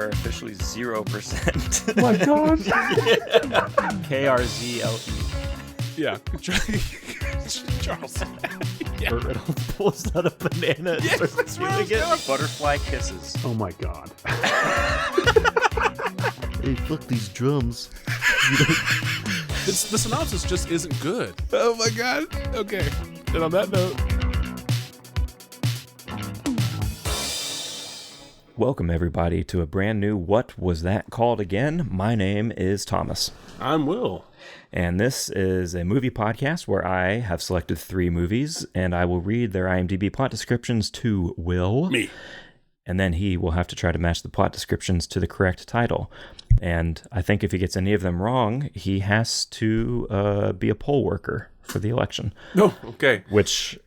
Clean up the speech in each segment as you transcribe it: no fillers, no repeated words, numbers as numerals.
are officially 0%. Oh my god. KRZLE. Yeah. Charles. Yeah. Burt Reynolds pulls out a banana and Yes, starts that's where I was peeling it. going. Butterfly kisses. Oh my god. Hey, fuck these drums. The synopsis just isn't good. Oh my god. Okay. And on that note, Welcome, everybody, to a brand new What Was That Called Again? My name is Thomas. I'm Will. And this is a movie podcast where I have selected 3 movies, and I will read their IMDb plot descriptions to Will. Me. And then he will have to try to match the plot descriptions to the correct title. And I think if he gets any of them wrong, he has to be a poll worker for the election. No, okay. Which,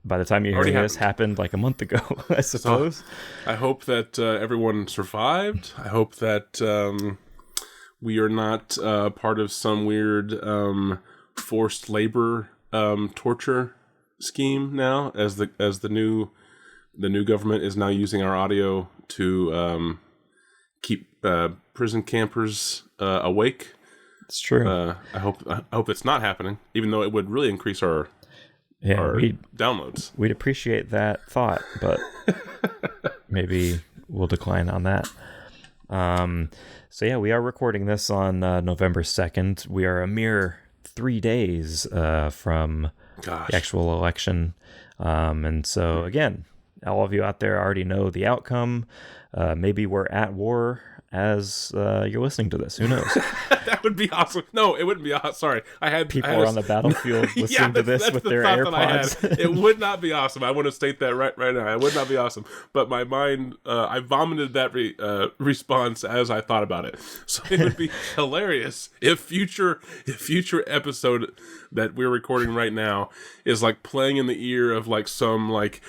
by the time you hear this, happened like a month ago, I suppose. So, I hope that everyone survived. I hope that we are not part of some weird forced labor torture scheme now, as the new government is now using our audio to keep prison campers awake. It's true. I hope it's not happening, even though it would really increase our downloads. We'd appreciate that thought, but maybe we'll decline on that. So yeah, we are recording this on November 2nd. We are a mere 3 days from the actual election. And so again, all of you out there already know the outcome. Maybe we're at war as you're listening to this. Who knows? That would be awesome. No, it wouldn't be awesome. Sorry. People are on the battlefield listening to this with their AirPods. It would not be awesome. I want to state that right now. It would not be awesome. But my mind, I vomited that response as I thought about it. So it would be hilarious if future episode that we're recording right now is like playing in the ear of like some like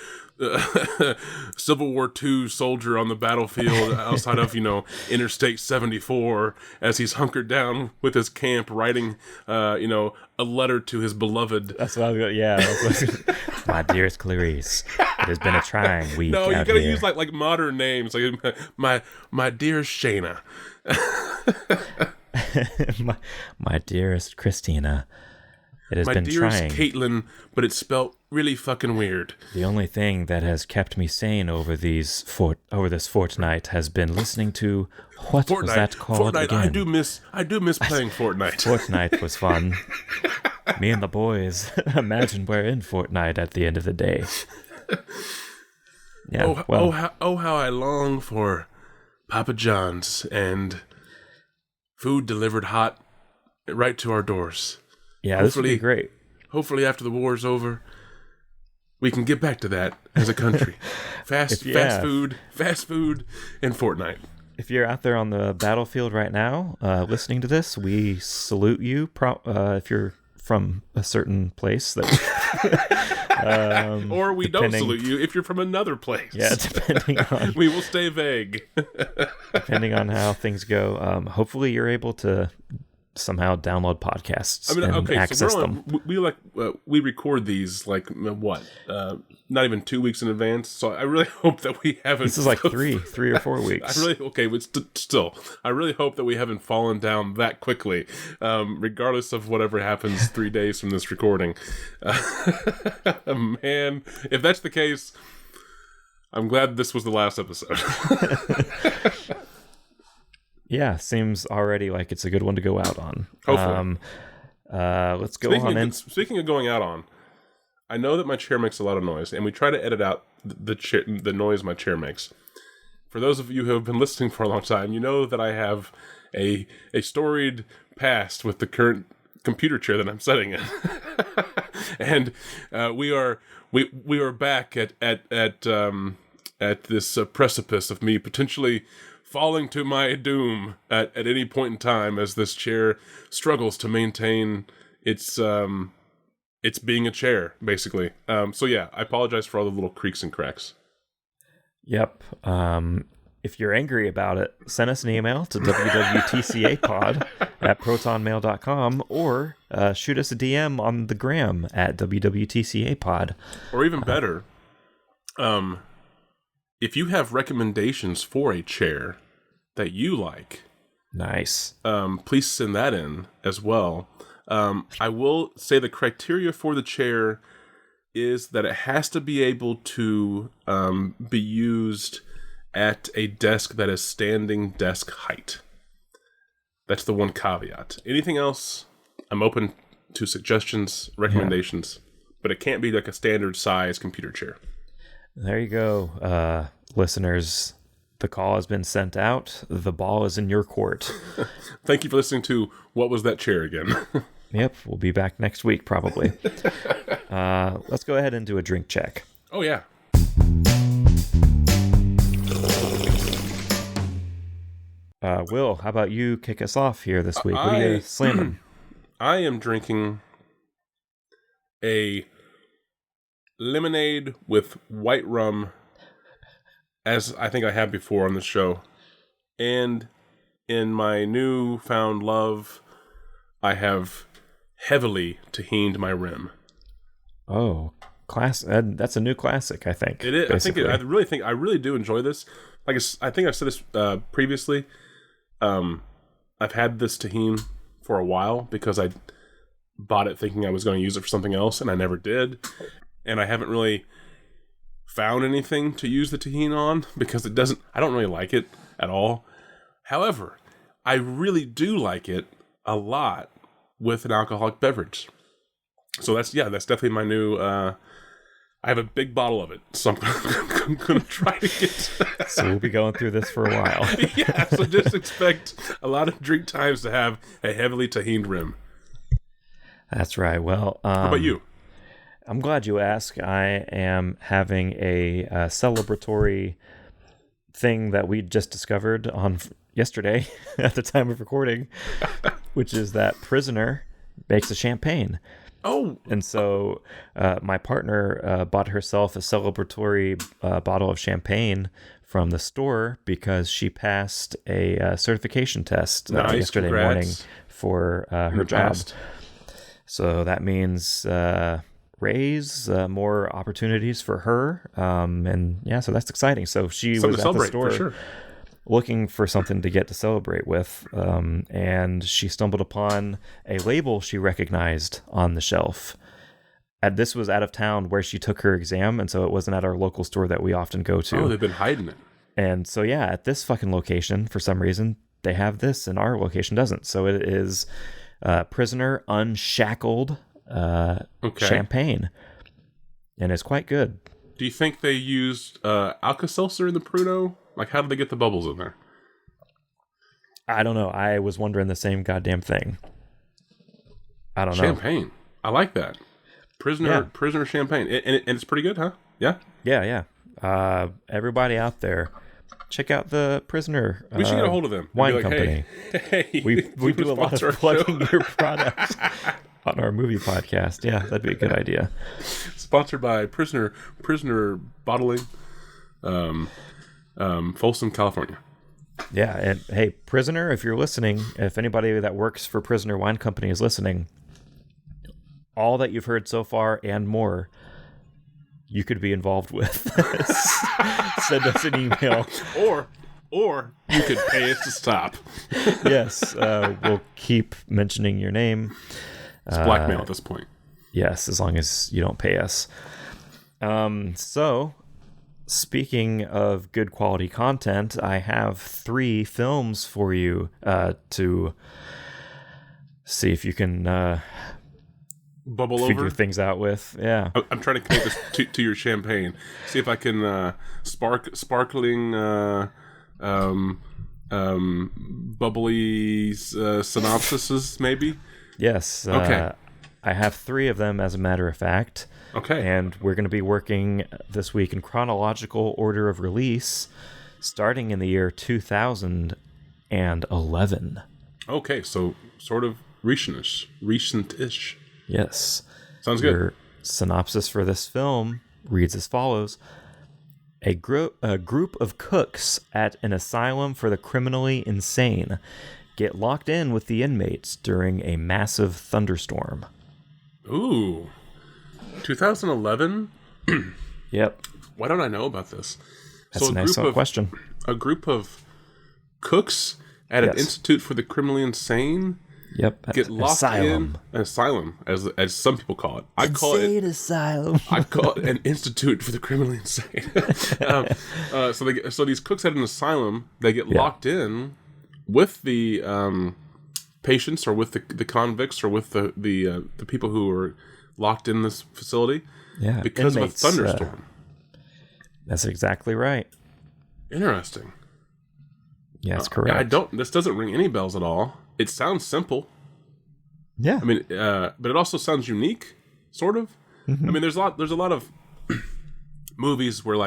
Civil War II soldier on the battlefield outside of, Interstate 74 as he's hunkered down with his camp writing, a letter to his beloved. That's what I was going. Yeah, my dearest Clarice, it has been a trying week. No, you out gotta here. use like modern names, like my dearest Shayna, my dearest Christina. It has my been dearest trying. Caitlin, but it's spelt really fucking weird. The only thing that has kept me sane over this fortnight has been listening to what was that called Fortnite. again? I do miss playing Fortnite. Fortnite was fun. Me and the boys. Imagine we're in Fortnite at the end of the day. Yeah. How I long for Papa John's and food delivered hot right to our doors. Yeah, this would be great. Hopefully, after the war's over, we can get back to that as a country. Fast food, and Fortnite. If you're out there on the battlefield right now, listening to this, we salute you. If you're from a certain place, that or we don't salute you if you're from another place. Yeah, depending on. We will stay vague. Depending on how things go. Hopefully, you're able to somehow download podcasts and access them. We record these like what? Not even 2 weeks in advance. So I really hope that we haven't. This is like three or 4 weeks. Still, I really hope that we haven't fallen down that quickly, regardless of whatever happens 3 days from this recording. Man, if that's the case, I'm glad this was the last episode. Yeah, seems already like it's a good one to go out on. Hopefully. Let's go on. Speaking of going out on, I know that my chair makes a lot of noise, and we try to edit out the noise my chair makes. For those of you who have been listening for a long time, you know that I have a storied past with the current computer chair that I'm sitting in, and we are back at this precipice of me potentially falling to my doom at any point in time as this chair struggles to maintain its being a chair, basically. So yeah, I apologize for all the little creaks and cracks. Yep. If you're angry about it, send us an email to wwtcapod@protonmail.com or shoot us a DM on the gram at wwtcapod. Or even better, if you have recommendations for a chair that you like, Nice. please send that in as well. I will say the criteria for the chair is that it has to be able to be used at a desk that is standing desk height. That's the one caveat. Anything else, I'm open to suggestions, recommendations, but it can't be like a standard size computer chair. There you go, listeners. The call has been sent out. The ball is in your court. Thank you for listening to What Was That Chair Again? Yep, we'll be back next week, probably. Let's go ahead and do a drink check. Oh, yeah. Will, how about you kick us off here this week? What are you slamming? I am drinking a lemonade with white rum, as I think I have before on the show. And in my newfound love, I have heavily tahined my rim. Oh, that's a new classic, I think. It is. Basically. I really do enjoy this. Like I think I've said this previously. I've had this tahini for a while because I bought it thinking I was going to use it for something else, and I never did. And I haven't really found anything to use the tahini on because I don't really like it at all. However, I really do like it a lot with an alcoholic beverage. So that's definitely my new, I have a big bottle of it, so I'm going to try to get... So we'll be going through this for a while. Yeah, so just expect a lot of drink times to have a heavily tahined rim. That's right. Well, how about you? I'm glad you asked. I am having a celebratory thing that we just discovered on yesterday at the time of recording, which is that Prisoner makes a champagne. Oh. And so my partner bought herself a celebratory bottle of champagne from the store because she passed a certification test yesterday morning for her job. So that means raise more opportunities for her. And yeah, so that's exciting. So she was at the store for sure, looking for something to get to celebrate with. And she stumbled upon a label she recognized on the shelf. And this was out of town where she took her exam. And so it wasn't at our local store that we often go to. Oh, they've been hiding it. And so, yeah, at this fucking location, for some reason, they have this and our location doesn't. So it is Prisoner Unshackled champagne. And it's quite good. Do you think they used Alka-Seltzer in the Pruno? Like, how did they get the bubbles in there? I don't know. I was wondering the same goddamn thing. I don't know. Champagne. I like that. Prisoner champagne. And it's pretty good, huh? Yeah? Yeah. Everybody out there, check out the Prisoner we should get a hold of them. Wine company. Hey, we do a lot of plugging your product on our movie podcast. Yeah, that'd be a good idea. Sponsored by Prisoner Bottling, Folsom, California. Yeah, and hey, Prisoner, if you're listening, if anybody that works for Prisoner Wine Company is listening, all that you've heard so far and more, you could be involved with. Send us an email. Or you could pay us to stop. Yes, we'll keep mentioning your name. It's blackmail at this point. Yes, as long as you don't pay us. So, speaking of good quality content, I have 3 films for you to see if you can bubble figure over things out with. Yeah, I'm trying to connect this to your champagne. See if I can sparkling bubbly synopsises maybe. Yes. Okay. I have 3 of them, as a matter of fact. Okay. And we're going to be working this week in chronological order of release, starting in the year 2011. Okay, so sort of recent-ish. Yes. Sounds good. Your synopsis for this film reads as follows. A group of cooks at an asylum for the criminally insane get locked in with the inmates during a massive thunderstorm. Ooh. 2011? Yep. Why don't I know about this? That's a nice question. A group of cooks at an institute for the criminally insane get locked in an asylum, as some people call it. I call it asylum. I call it an institute for the criminally insane. So these cooks at an asylum, they get locked in with the patients, or with the convicts, or with the people who are locked in this facility. Yeah, because inmates, of a thunderstorm. That's exactly right. Interesting. Yes, correct. This doesn't ring any bells at all. It sounds simple. Yeah. I mean, but it also sounds unique, sort of. Mm-hmm. I mean, there's a lot of movies where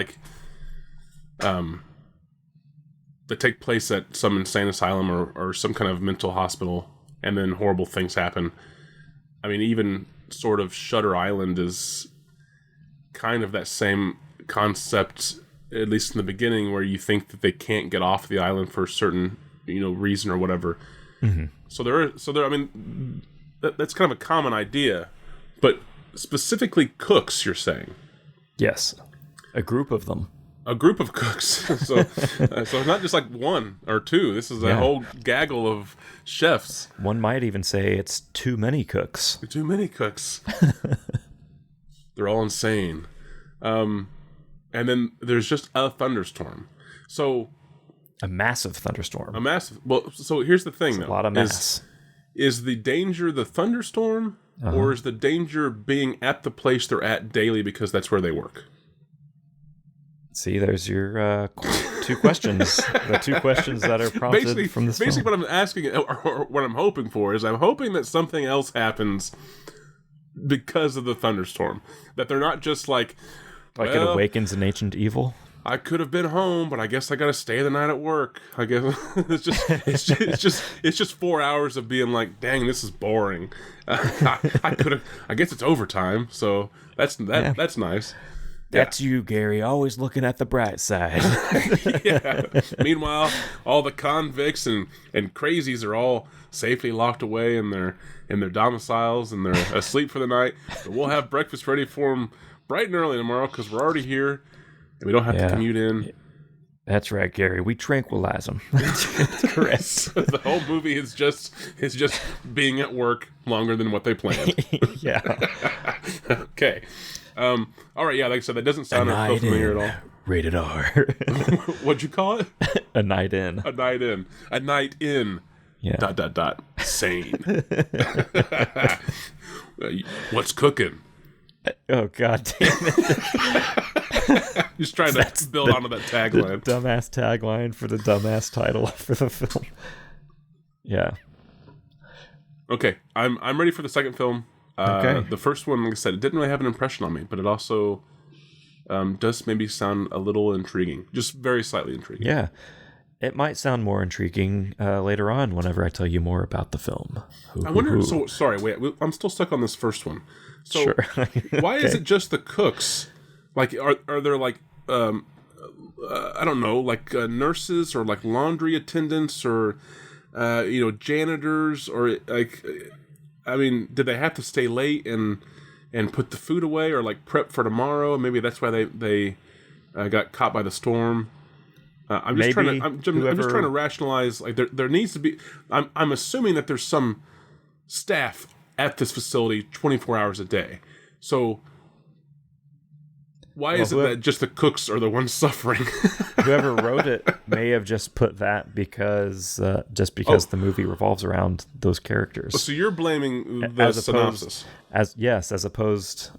that take place at some insane asylum or some kind of mental hospital, and then horrible things happen. I mean, even sort of Shutter Island is kind of that same concept, at least in the beginning, where you think that they can't get off the island for a certain reason or whatever. Mm-hmm. So there. I mean, that's kind of a common idea, but specifically cooks, you're saying? Yes, a group of them. A group of cooks. So not just like one or two. This is a whole gaggle of chefs. One might even say it's too many cooks. Too many cooks. They're all insane. And then there's just a thunderstorm. So a massive thunderstorm. Well, so here's the thing, though. A lot of mass. Is the danger the thunderstorm, or is the danger being at the place they're at daily because that's where they work? See, there's your two questions. The two questions that are prompted from this Basically, film. what I'm asking, or what I'm hoping for, is I'm hoping that something else happens because of the thunderstorm. That they're not just like it awakens an ancient evil. I could have been home, but I guess I got to stay the night at work. I guess it's just 4 hours of being like, dang, this is boring. I could have. I guess it's overtime, so that's nice. That's you, Gary, always looking at the bright side. Yeah. Meanwhile, all the convicts and crazies are all safely locked away in their domiciles, and they're asleep for the night. But we'll have breakfast ready for them bright and early tomorrow because we're already here. And we don't have to commute in. That's right, Gary. We tranquilize them. That's correct. So the whole movie is just being at work longer than what they planned. Yeah. Okay. All right. Yeah. Like I said, that doesn't sound familiar at all. Rated R. What'd you call it? A night in. A night in. A night in. Yeah. ... Sane. What's cooking? Oh, God damn it. Just trying to build onto that tagline. The dumbass tagline for the dumbass title for the film. Yeah. Okay, I'm ready for the second film. Okay. The first one, like I said, it didn't really have an impression on me, but it also does maybe sound a little intriguing. Just very slightly intriguing. Yeah. It might sound more intriguing later on whenever I tell you more about the film. I wonder, so sorry, wait, I'm still stuck on this first one. So sure. Why is it just the cooks? Like, are there like, I don't know, like nurses or like laundry attendants or, janitors or like, I mean, did they have to stay late and put the food away or like prep for tomorrow? Maybe that's why they got caught by the storm. I'm just trying to rationalize. Like there needs to be. I'm assuming that there's some staff at this facility 24 hours a day. So why is it that just the cooks are the ones suffering? Whoever wrote it may have just put that because the movie revolves around those characters. So you're blaming the synopsis, as opposed.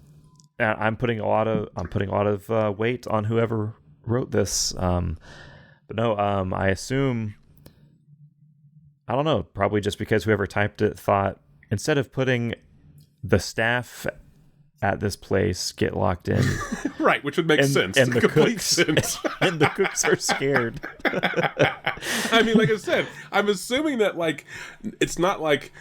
I'm putting a lot of weight on whoever wrote this. But no, I assume, I don't know, probably just because whoever typed it thought, instead of putting the staff at this place get locked in. Right, which would make sense. And the complete cooks, sense. And the cooks are scared. I mean, like I said, I'm assuming that, like, it's not like,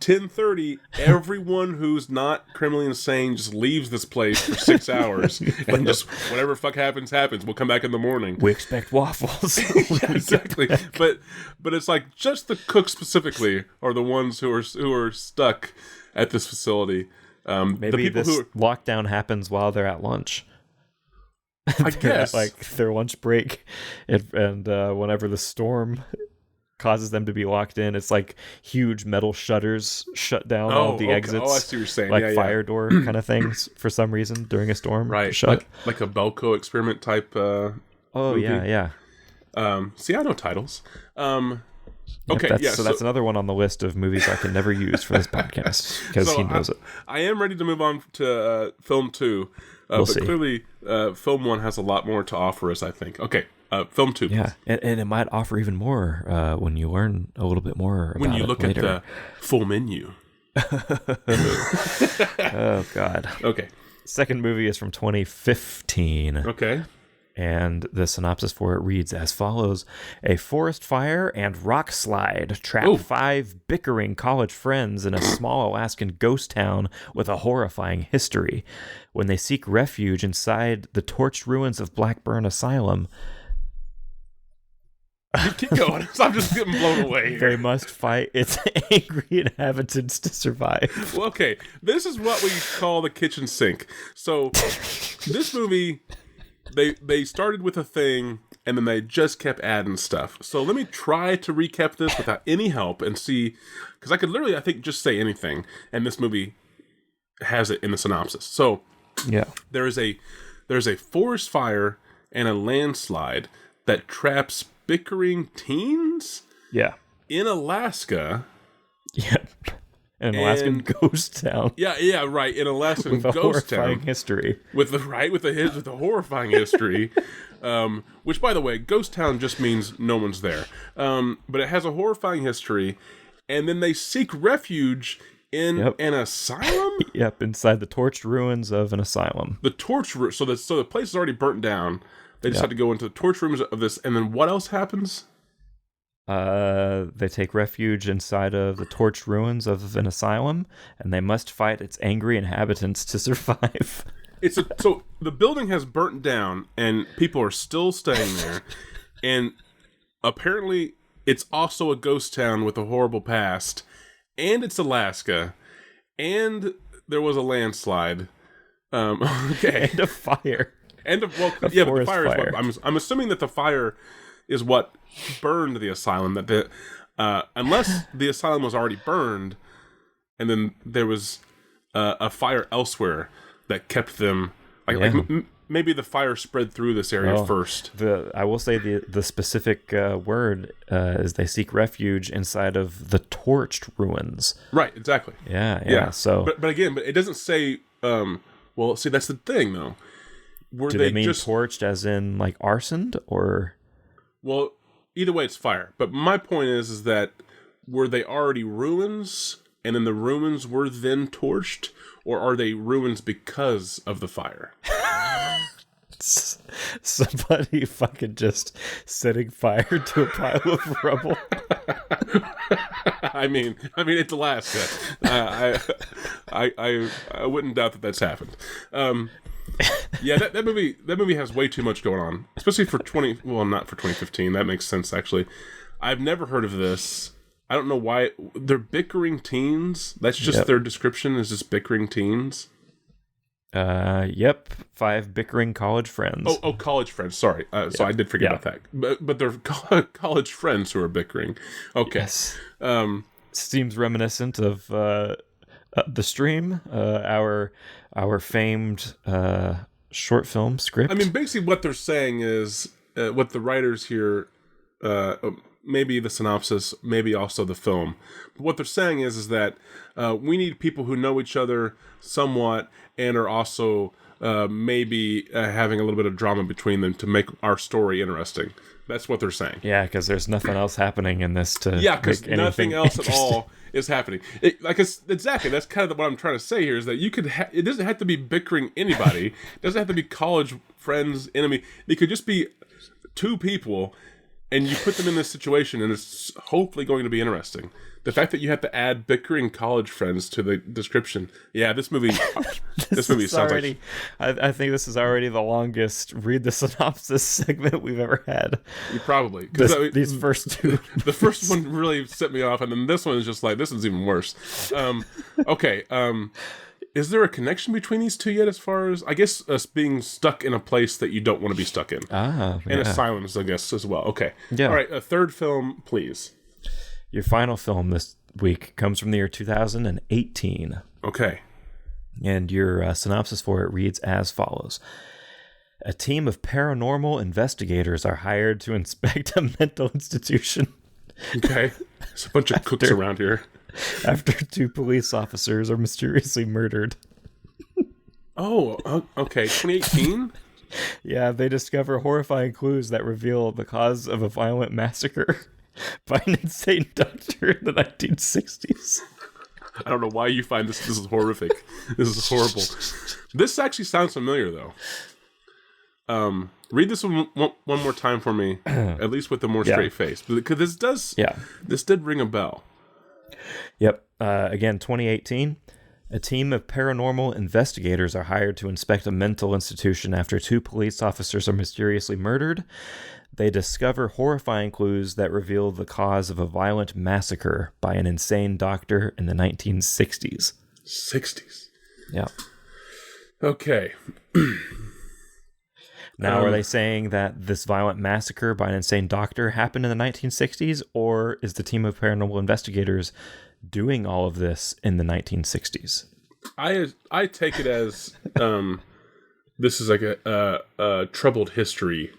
10:30, everyone who's not criminally insane just leaves this place for 6 hours and just whatever fuck happens. We'll come back in the morning. We expect waffles. Yeah, exactly. But it's like just the cooks specifically are the ones who are stuck at this facility. Maybe the people lockdown happens while they're at lunch. I guess. Like their lunch break, and whenever the storm causes them to be locked in, it's like huge metal shutters shut down all the exits. Oh, I see what you're saying. Like fire door kind of things for some reason during a storm. Right. Shut. Like a Belko experiment type movie. Yeah. See, I know titles. Okay, so that's another one on the list of movies I can never use for this podcast because he knows it. I am ready to move on to film 2, We'll but see. clearly film 1 has a lot more to offer us, I think. Okay, film 2. Yeah, and it might offer even more when you learn a little bit more about when you look later. at the full menu. Oh, God. Okay. Second movie is from 2015. Okay. And the synopsis for it reads as follows. A forest fire and rock slide trap 5 bickering college friends in a small Alaskan ghost town with a horrifying history. When they seek refuge inside the torched ruins of BLACKBURN Asylum, Keep going. I'm just getting blown away here. they must fight its angry inhabitants to survive. Well, okay, this is what we call the kitchen sink. So, this movie, they started with a thing, and then they just kept adding stuff. So let me try to recap this without any help and see, because I could literally, I think, just say anything, and this movie has it in the synopsis. So, Yeah. there's a forest fire and a landslide that traps bickering teens Yeah. in Alaska. Yep. An Alaskan And- ghost town Yeah, right. In Alaskan with a ghost horrifying town history. with the horrifying history. Which, by the way, ghost town just means no one's there. But it has a horrifying history, and then they seek refuge in an asylum. Yep, inside the torched ruins of an asylum. The so the place is already burnt down. They just have to go into the torch rooms of this, and then what else happens? They take refuge inside of the torched ruins of an asylum, and they must fight its angry inhabitants to survive. So the building has burnt down, and people are still staying there, and apparently it's also a ghost town with a horrible past, and it's Alaska, and there was a landslide. Okay, And a fire. and the forest fire. fire. Is what, I'm assuming that the fire is what burned the asylum. That unless the asylum was already burned, and then there was a fire elsewhere that kept them maybe the fire spread through this area first. I will say the specific word is they seek refuge inside of the torched ruins. Right, exactly. Yeah. So, but again, it doesn't say. Well, see, that's the thing, though. Were do they mean torched as in like arsoned, or? Well, either way, it's fire. But my point is that were they already ruins, and then the ruins were then torched, or are they ruins because of the fire? Somebody fucking just setting fire to a pile of rubble. I mean, it's Alaska. I wouldn't doubt that that's happened. Yeah, that movie has way too much going on, especially for not for 2015. That makes sense, actually. I've never heard of this. I don't know why they're bickering teens. That's just their description, is just bickering teens. Yep, 5 bickering college friends. Oh, college friends. Sorry. So I did forget about that. But they're college friends who are bickering. Okay. Yes. Seems reminiscent of The Stream, our famed short film script. I mean, basically what they're saying is what the writers here, maybe the synopsis, maybe also the film. But what they're saying is that we need people who know each other somewhat and are also maybe having a little bit of drama between them to make our story interesting. That's what they're saying. Yeah, because there's nothing else happening in this to because nothing else at all is happening. Exactly. That's kind of what I'm trying to say here is that you could. It doesn't have to be bickering anybody. It doesn't have to be college friends, enemy. It could just be 2 people, and you put them in this situation, and it's hopefully going to be interesting. The fact that you have to add bickering college friends to the description. Yeah, this movie. this movie sounds already, I think this is already the longest read the synopsis segment we've ever had. Probably. These first 2. The first one really set me off, and then this one is just like, this is even worse. Okay. is there a connection between these two yet? As far as I guess us being stuck in a place that you don't want to be stuck in, and asylums, I guess as well. Okay, yeah. All right, a third film, please. Your final film this week comes from the year 2018. Okay. And your synopsis for it reads as follows. A team of paranormal investigators are hired to inspect a mental institution. Okay. There's a bunch of cooks around here. After 2 police officers are mysteriously murdered. Oh, okay. 2018? Yeah, they discover horrifying clues that reveal the cause of a violent massacre by an insane doctor in the 1960s. I don't know why you find this is horrific. This is horrible. This actually sounds familiar, though. Read this one more time for me, at least with a more straight face. Because this did ring a bell. Yep. Again, 2018. A team of paranormal investigators are hired to inspect a mental institution after 2 police officers are mysteriously murdered. They discover horrifying clues that reveal the cause of a violent massacre by an insane doctor in the 1960s. 60s. Yeah. Okay. Now, are they saying that this violent massacre by an insane doctor happened in the 1960s, or is the team of paranormal investigators doing all of this in the 1960s? I take it as this is like a troubled history.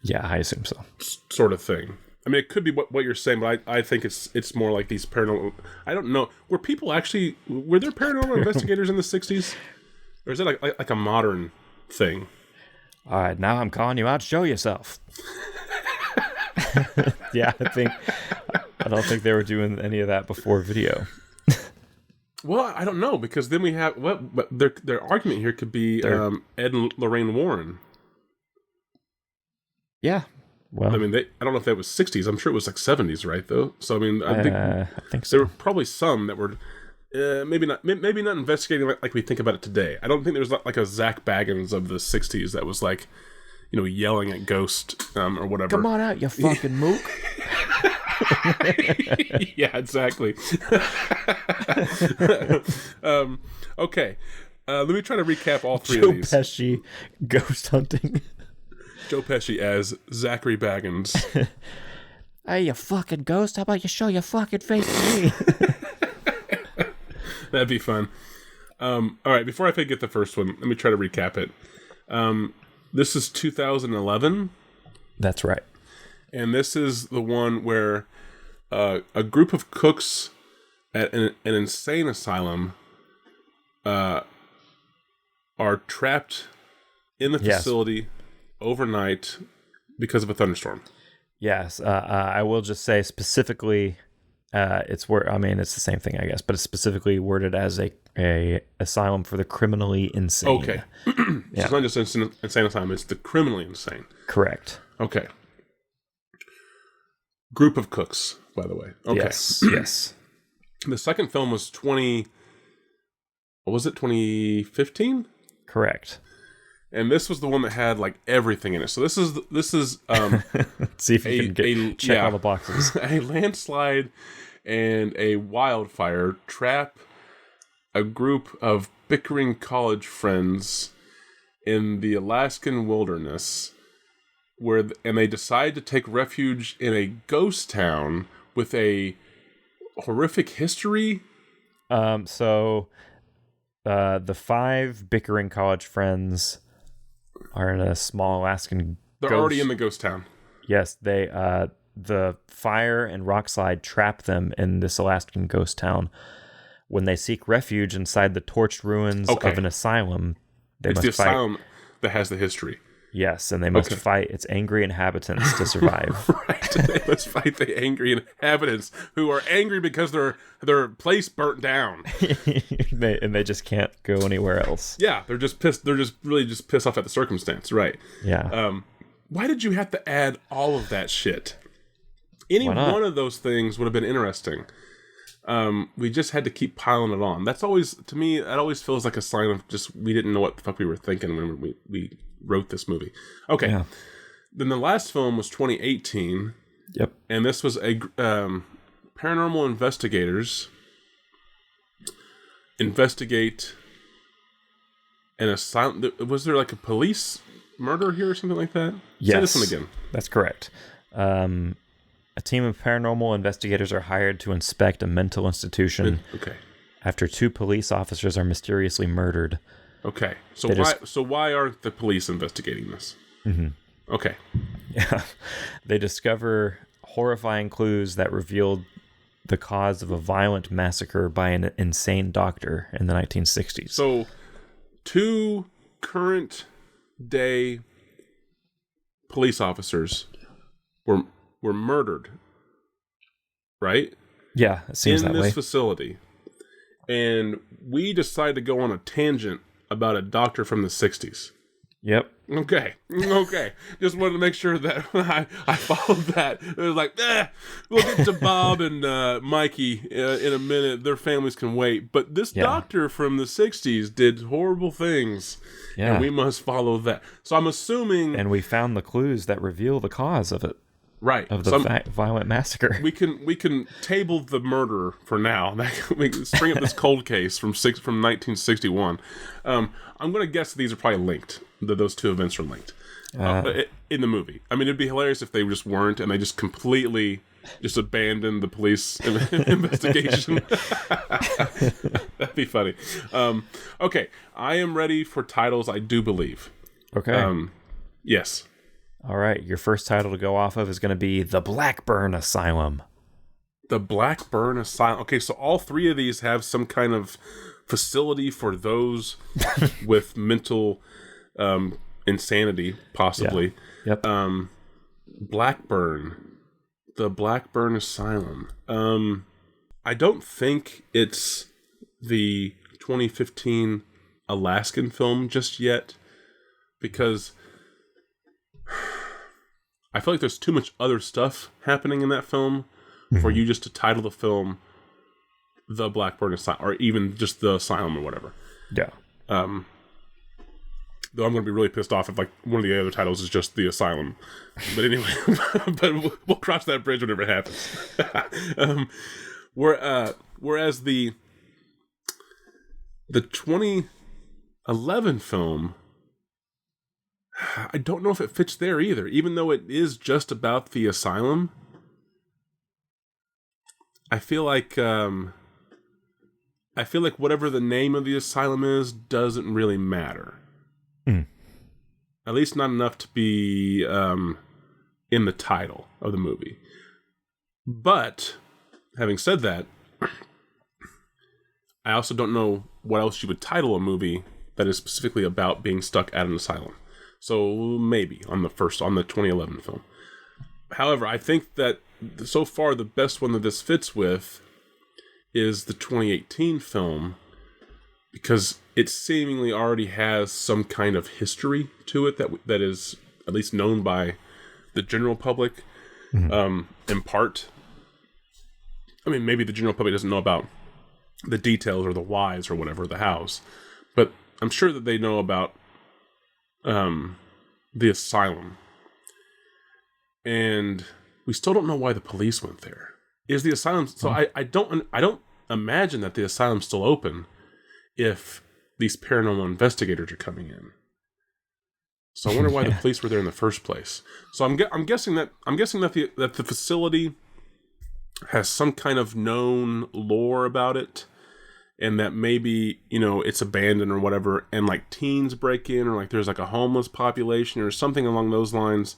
Yeah, I assume so. Sort of thing. I mean, it could be what you're saying, but I think it's more like these paranormal. I don't know. Were there paranormal investigators in the 60s, or is it like a modern thing? All right, now I'm calling you out. Show yourself. Yeah, I don't think they were doing any of that before video. Well, I don't know, because then we have but their argument here could be Ed and Lorraine Warren. Yeah. Well, I mean, I don't know if that was 60s. I'm sure it was like 70s, right? Though. So I mean, I think so. There were probably some that were maybe not investigating like we think about it today. I don't think there was like a Zach Baggins of the 60s that was like, yelling at ghosts or whatever. Come on out, you fucking mook. Yeah, exactly. Okay. Let me try to recap all 3 of these. Joe Pesci ghost hunting. Joe Pesci as Zachary Baggins. Hey, you fucking ghost, how about you show your fucking face to me? That'd be fun. All right, before I forget the first one, let me try to recap it. This is 2011. That's right. And this is the one where a group of cooks at an insane asylum are trapped in the facility overnight because of a thunderstorm. Yes. I will just say specifically, it's the same thing, I guess, but it's specifically worded as a asylum for the criminally insane. Okay. So it's not just an insane asylum, it's the criminally insane. Correct. Okay. Group of cooks, by the way. Okay. Yes. The second film was 2015? Correct. And this was the one that had like everything in it. So this is Let's see if you can check all the boxes. A landslide and a wildfire trap a group of bickering college friends in the Alaskan wilderness, and they decide to take refuge in a ghost town with a horrific history. So the 5 bickering college friends are in a small Alaskan They're already in the ghost town. Yes, they the fire and rockslide trap them in this Alaskan ghost town. When they seek refuge inside the torched ruins of an asylum, it's the asylum that has the history. Yes, and they must fight its angry inhabitants to survive. Right, they must fight the angry inhabitants who are angry because their place burnt down. they just can't go anywhere else. Yeah, they're just pissed. They're just really pissed off at the circumstance, right? Yeah. Why did you have to add all of that shit? Any one of those things would have been interesting. We just had to keep piling it on. That's always, to me, that always feels like a sign of just we didn't know what the fuck we were thinking when we wrote this movie. Okay. Yeah. Then the last film was 2018. Yep. And this was a paranormal investigators investigate an asylum. Was there like a police murder here or something like that? Yes. Say this one again. That's correct. A team of paranormal investigators are hired to inspect a mental institution. Okay. After 2 police officers are mysteriously murdered. Okay. So why aren't the police investigating this? Mm-hmm. Okay. Yeah. They discover horrifying clues that revealed the cause of a violent massacre by an insane doctor in the 1960s. So 2 current day police officers were murdered, right? Yeah, it seems that way. In this facility. And we decided to go on a tangent about a doctor from the 60s. Yep. Okay. Just wanted to make sure that I followed that. It was like, we'll get to Bob and Mikey in a minute. Their families can wait. But this doctor from the 60s did horrible things. Yeah. And we must follow that. So I'm assuming... And we found the clues that reveal the cause of it. Right. Of the violent massacre. We can table the murder for now. We can bring up this cold case from 1961. I'm going to guess these are probably linked. Those 2 events are linked in the movie. I mean, it'd be hilarious if they just weren't, and they just completely abandoned the police investigation. That'd be funny. Okay, I am ready for titles. I do believe. Okay. Yes. All right, your first title to go off of is going to be The BLACKBURN Asylum. The BLACKBURN Asylum. Okay, so all 3 of these have some kind of facility for those with mental insanity, possibly. Yeah. Yep. BLACKBURN. The BLACKBURN Asylum. I don't think it's the 2015 Alaskan film just yet, because I feel like there's too much other stuff happening in that film for you just to title the film The BLACKBURN Asylum, or even just The Asylum or whatever. Yeah. Though I'm going to be really pissed off if like one of the other titles is just The Asylum. But anyway, we'll cross that bridge whenever it happens. Whereas the 2011 film, I don't know if it fits there either, even though it is just about the asylum. I feel like whatever the name of the asylum is doesn't really matter. At least not enough to be in the title of the movie. But having said that, I also don't know what else you would title a movie that is specifically about being stuck at an asylum. So maybe on the 2011 film. However, I think that so far the best one that this fits with is the 2018 film, because it seemingly already has some kind of history to it that is at least known by the general public, in part. I mean, maybe the general public doesn't know about the details or the whys or whatever, the hows, but I'm sure that they know about the asylum. And we still don't know why the police went there. Is the asylum... So I don't imagine that the asylum's still open if these paranormal investigators are coming in. So I wonder why the police were there in the first place. So I'm guessing that the facility has some kind of known lore about it, and that maybe, it's abandoned or whatever, and like teens break in, or like there's like a homeless population or something along those lines,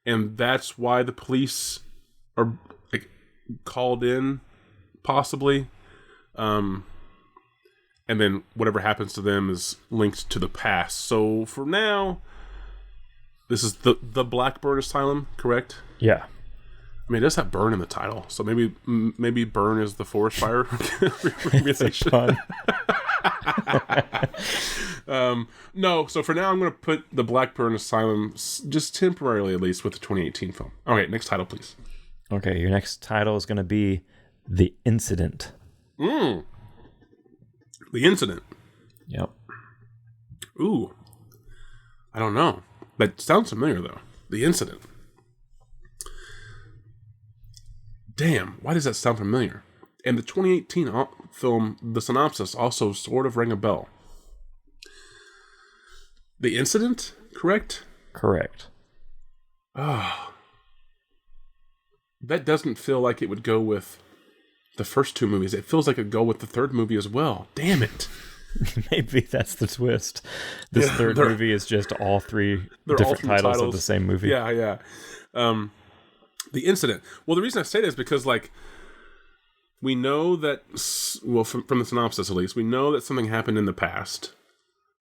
and that's why the police are like called in, possibly. And then whatever happens to them is linked to the past. So for now, this is the BLACKBURN Asylum, correct? Yeah. I mean, it does have burn in the title, so maybe burn is the forest fire remediation. No, so for now I'm going to put the BLACKBURN Asylum just temporarily, at least, with the 2018 film. All right, next title, please. Okay, your next title is going to be The Incident. The Incident. Yep. Ooh. I don't know. That sounds familiar, though. The Incident. Damn, why does that sound familiar? And the 2018 film, the synopsis, also sort of rang a bell. The incident, correct? Correct. Oh. That doesn't feel like it would go with the first two movies. It feels like it'd go with the third movie as well. Damn it. Maybe that's the twist. This third movie is just all three different titles of the same movie. Yeah. The incident. Well, the reason I say that is because, like, we know that, well, from the synopsis at least, we know that something happened in the past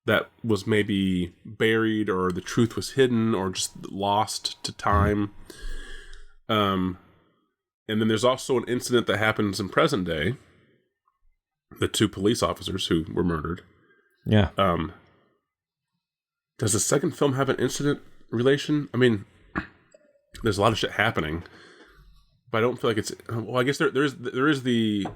that was maybe buried, or the truth was hidden, or just lost to time. And then there's also an incident that happens in present day. The two police officers who were murdered. Yeah. Does the second film have an incident relation? I mean, there's a lot of shit happening, but I don't feel like it's. Well, I guess there is the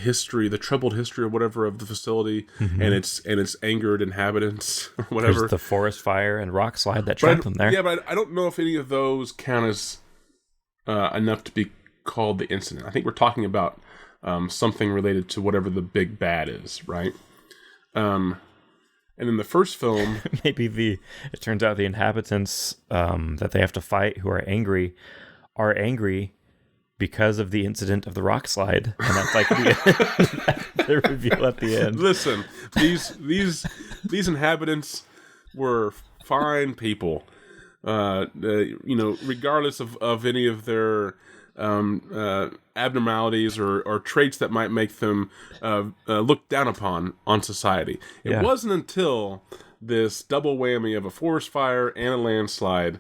history, the troubled history or whatever of the facility, and its angered inhabitants or whatever. There's the forest fire and rock slide that trapped them there. Yeah, but I don't know if any of those count as enough to be called the incident. I think we're talking about something related to whatever the big bad is, right? And in the first film, maybe it turns out the inhabitants that they have to fight, who are angry because of the incident of the rock slide, and that's like the reveal at the end. Listen, these inhabitants were fine people, regardless of any of their abnormalities or traits that might make them looked down upon on society. It wasn't until this double whammy of a forest fire and a landslide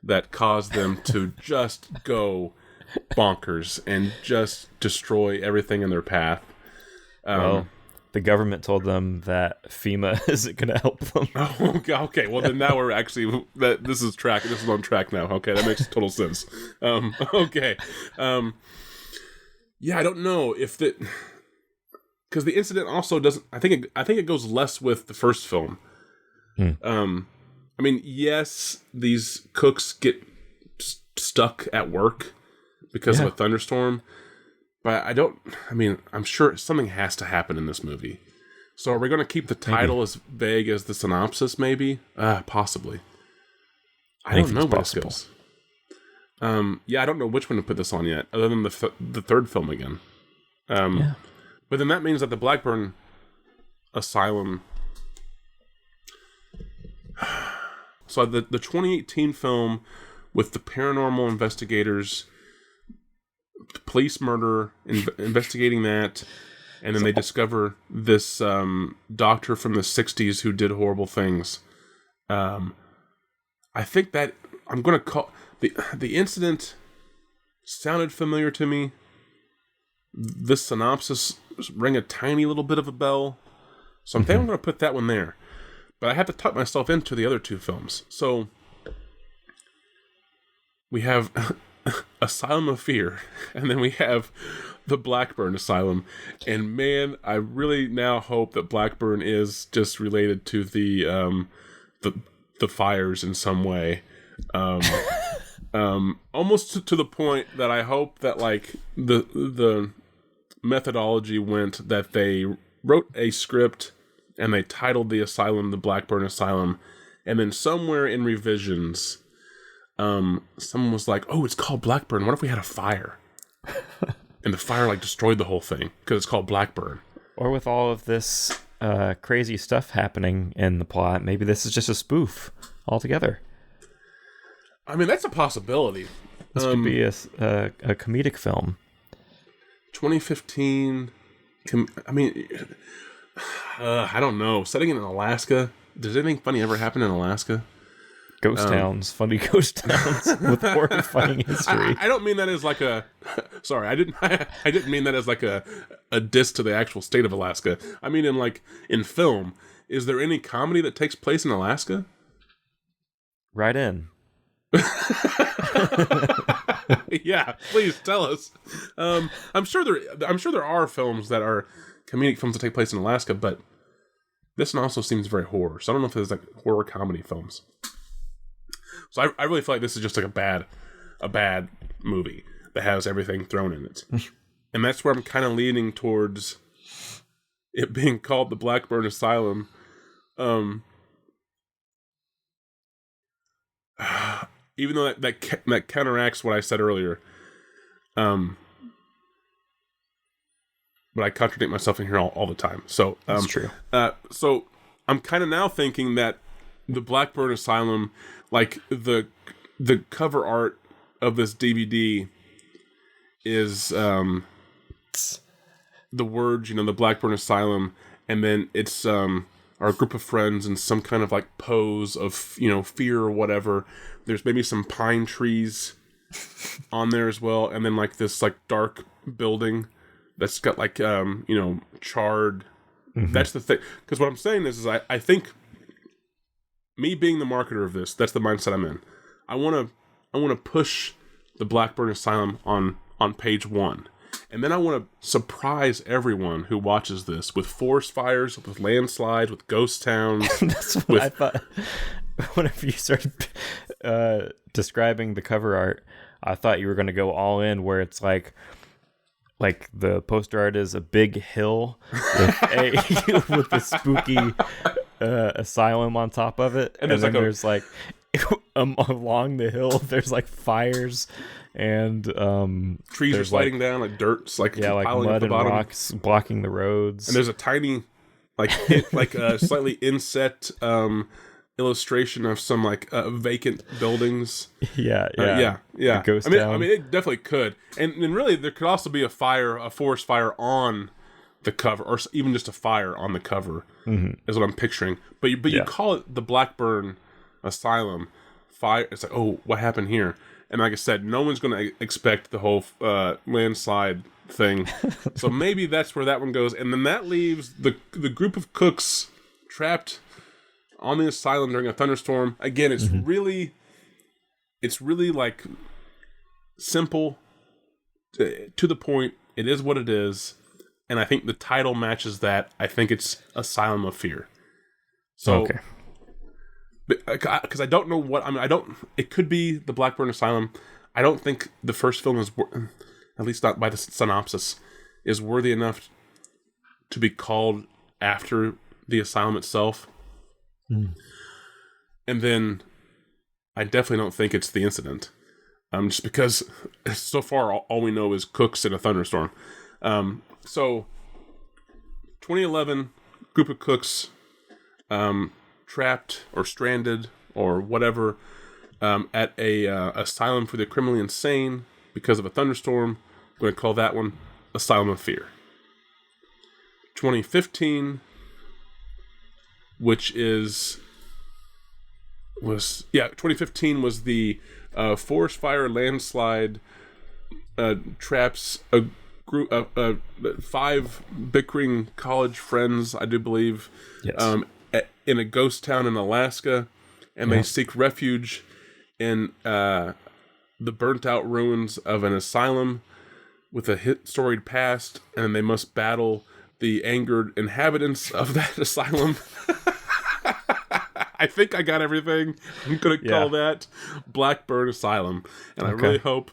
that caused them to just go bonkers and just destroy everything in their path. Well, the government told them that FEMA isn't going to help them. Oh, okay. Well, then now we're actually this is on track now. Okay, that makes total sense. Okay. Yeah, I don't know if because the incident also doesn't. I think it goes less with the first film. I mean, yes, these cooks get stuck at work because of a thunderstorm. But I'm sure something has to happen in this movie. So are we going to keep the title as vague as the synopsis, maybe? Possibly. I don't know where this goes. I don't know which one to put this on yet, other than the third film again. But then that means that the Blackburn Asylum... So the 2018 film with the paranormal investigators... police murder, investigating that, and then they discover this doctor from the 60s who did horrible things. I think that I'm going to call... The incident sounded familiar to me. This synopsis rang a tiny little bit of a bell. So I'm thinking I'm going to put that one there. But I have to tuck myself into the other two films. So we have... Asylum of Fear, and then we have the Blackburn Asylum. And man, I really now hope that Blackburn is just related to the fires in some way. Almost to the point that I hope that like the methodology went that they wrote a script and they titled the asylum the Blackburn Asylum, and then somewhere in revisions someone was like, oh, it's called Blackburn. What if we had a fire? And the fire like destroyed the whole thing because it's called Blackburn. Or with all of this crazy stuff happening in the plot, maybe this is just a spoof altogether. I mean, that's a possibility. This could be a comedic film. 2015. I don't know. Setting it in Alaska. Does anything funny ever happen in Alaska? Ghost towns, funny ghost towns with horrifying history. I don't mean that as like a. Sorry, I didn't mean that as like a diss to the actual state of Alaska. I mean in film. Is there any comedy that takes place in Alaska? Right in. Yeah, please tell us. I'm sure there are films that are comedic films that take place in Alaska, but this one also seems very horror. So I don't know if there's like horror comedy films. So I really feel like this is just like a bad movie that has everything thrown in it. And that's where I'm kind of leaning towards it being called the Blackburn Asylum. even though that counteracts what I said earlier. But I contradict myself in here all the time. So That's true. So I'm kind of now thinking that the Blackburn Asylum, like the cover art of this DVD is the words, the Blackburn Asylum, and then it's our group of friends in some kind of like pose of fear or whatever. There's maybe some pine trees on there as well, and then like this like dark building that's got like charred. Mm-hmm. That's the thing. Because what I'm saying is I think me being the marketer of this, that's the mindset I'm in. I want to push the Blackburn Asylum on page 1. And then I want to surprise everyone who watches this with forest fires, with landslides, with ghost towns. That's what I thought. Whenever you started describing the cover art, I thought you were going to go all in where it's like the poster art is a big hill with with the spooky asylum on top of it, and then there's like along the hill there's like fires and trees are sliding down, like dirt's like like mud and rocks blocking the roads, and there's a tiny slightly inset illustration of some like vacant buildings. Yeah. Ghost town. I mean, it definitely could, and really there could also be a forest fire on the cover, or even just a fire on the cover, is what I'm picturing. But you call it the Blackburn Asylum fire. It's like, oh, what happened here? And like I said, no one's going to expect the whole landslide thing. So maybe that's where that one goes. And then that leaves the group of cooks trapped on the asylum during a thunderstorm. Again, it's really like simple, to the point. It is what it is. And I think the title matches that. I think it's Asylum of Fear. So, okay. Because I don't know what it could be the Blackburn Asylum. I don't think the first film is, at least not by the synopsis, is worthy enough to be called after the asylum itself. And then I definitely don't think it's The Incident, just because so far all we know is cooks in a thunderstorm. So 2011, group of cooks trapped or stranded or whatever at a asylum for the criminally insane because of a thunderstorm. I'm going to call that one Asylum of Fear. 2015, which was 2015 was the forest fire landslide traps a group of 5 bickering college friends, I do believe, yes. In a ghost town in Alaska, and they seek refuge in the burnt out ruins of an asylum with a storied past, and they must battle the angered inhabitants of that asylum. I think I got everything. I'm going to call that Blackburn Asylum. And I really hope,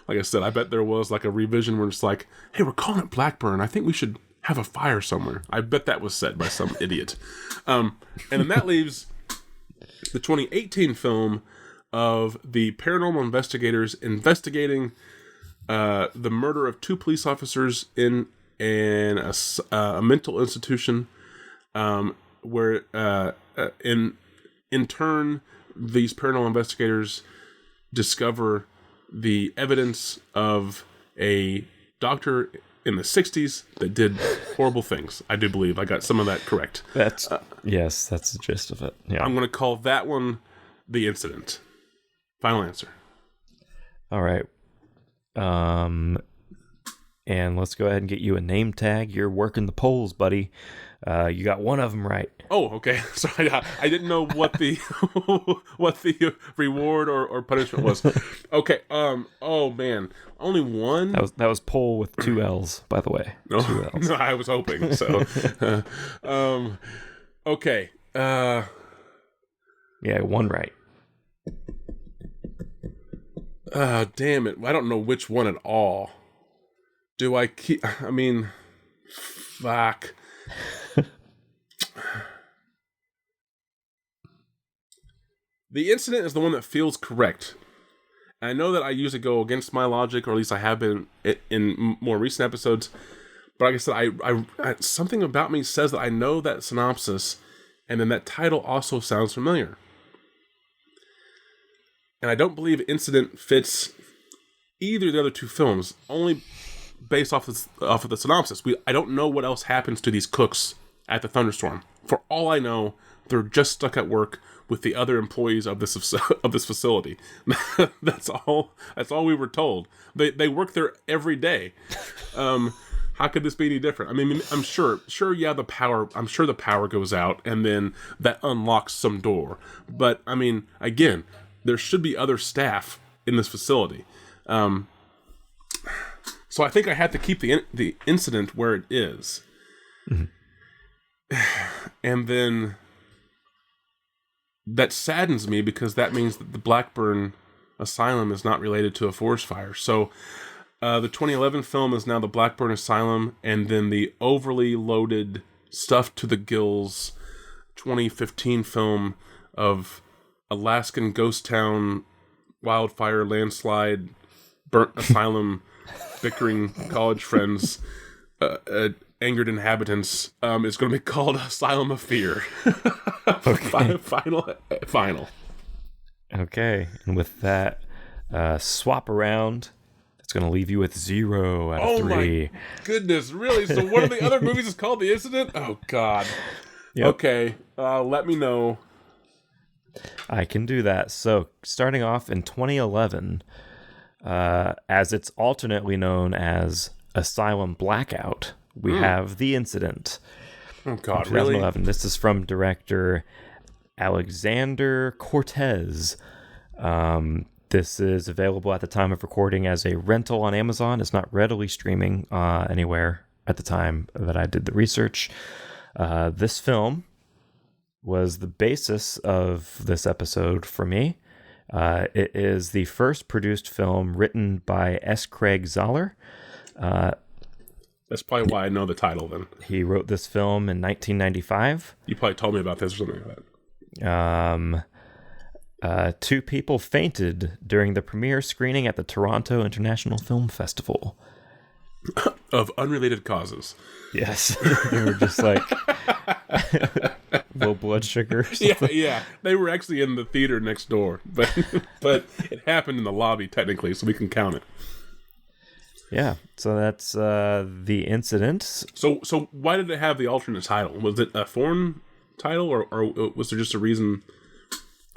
like I said, I bet there was like a revision where it's like, hey, we're calling it Blackburn. I think we should have a fire somewhere. I bet that was said by some idiot. And then that leaves the 2018 film of the paranormal investigators investigating the murder of 2 police officers in a mental institution, where in turn these paranormal investigators discover the evidence of a doctor in the 60s that did horrible things. I do believe I got some of that correct. Yes, that's the gist of it. Yeah, I'm going to call that one The Incident. Final answer. All right. And let's go ahead and get you a name tag. You're working the polls, buddy. You got one of them right. Oh, okay. Sorry, I didn't know what the what the reward or punishment was. Okay. Oh man, only one. That was poll with 2 L's, by the way. No, 2 L's. No, I was hoping so. Okay. Yeah, 1 right. Damn it! I don't know which one at all. Do I keep? I mean, fuck. The Incident is the one that feels correct. And I know that I usually go against my logic, or at least I have been in more recent episodes. But like I said, I something about me says that I know that synopsis, and then that title also sounds familiar. And I don't believe Incident fits either of the other two films, only based off of the synopsis. I don't know what else happens to these cooks at the thunderstorm. For all I know, they're just stuck at work with the other employees of this facility. That's all we were told. They work there every day. How could this be any different? I mean, I'm sure, yeah, I'm sure the power goes out, and then that unlocks some door. But, I mean, again, there should be other staff in this facility. So I think I have to keep the incident where it is. Mm-hmm. And then that saddens me, because that means that the Blackburn Asylum is not related to a forest fire. So the 2011 film is now the Blackburn Asylum, and then the overly loaded, stuffed to the gills 2015 film of Alaskan ghost town, wildfire, landslide, burnt asylum, bickering college friends, angered inhabitants, is going to be called Asylum of Fear. Okay. Final. Okay, and with that swap around, it's going to leave you with 0 out of 3. Oh my goodness, really? So one of the other movies is called The Incident? Oh, God. Yep. Okay, let me know. I can do that. So, starting off in 2011, as it's alternately known as Asylum Blackout, we have The Incident. Oh, God, 2011. Really? This is from director Alexander Cortez. This is available at the time of recording as a rental on Amazon. It's not readily streaming anywhere at the time that I did the research. This film was the basis of this episode for me. It is the first produced film written by S. Craig Zahler. That's probably why I know the title then. He wrote this film in 1995. You probably told me about this or something like that. 2 people fainted during the premiere screening at the Toronto International Film Festival. Of unrelated causes. Yes. They were just like low blood sugar or something. Yeah. They were actually in the theater next door. But it happened in the lobby, technically, so we can count it. Yeah. So that's The Incident. So why did it have the alternate title? Was it a foreign title, or was there just a reason?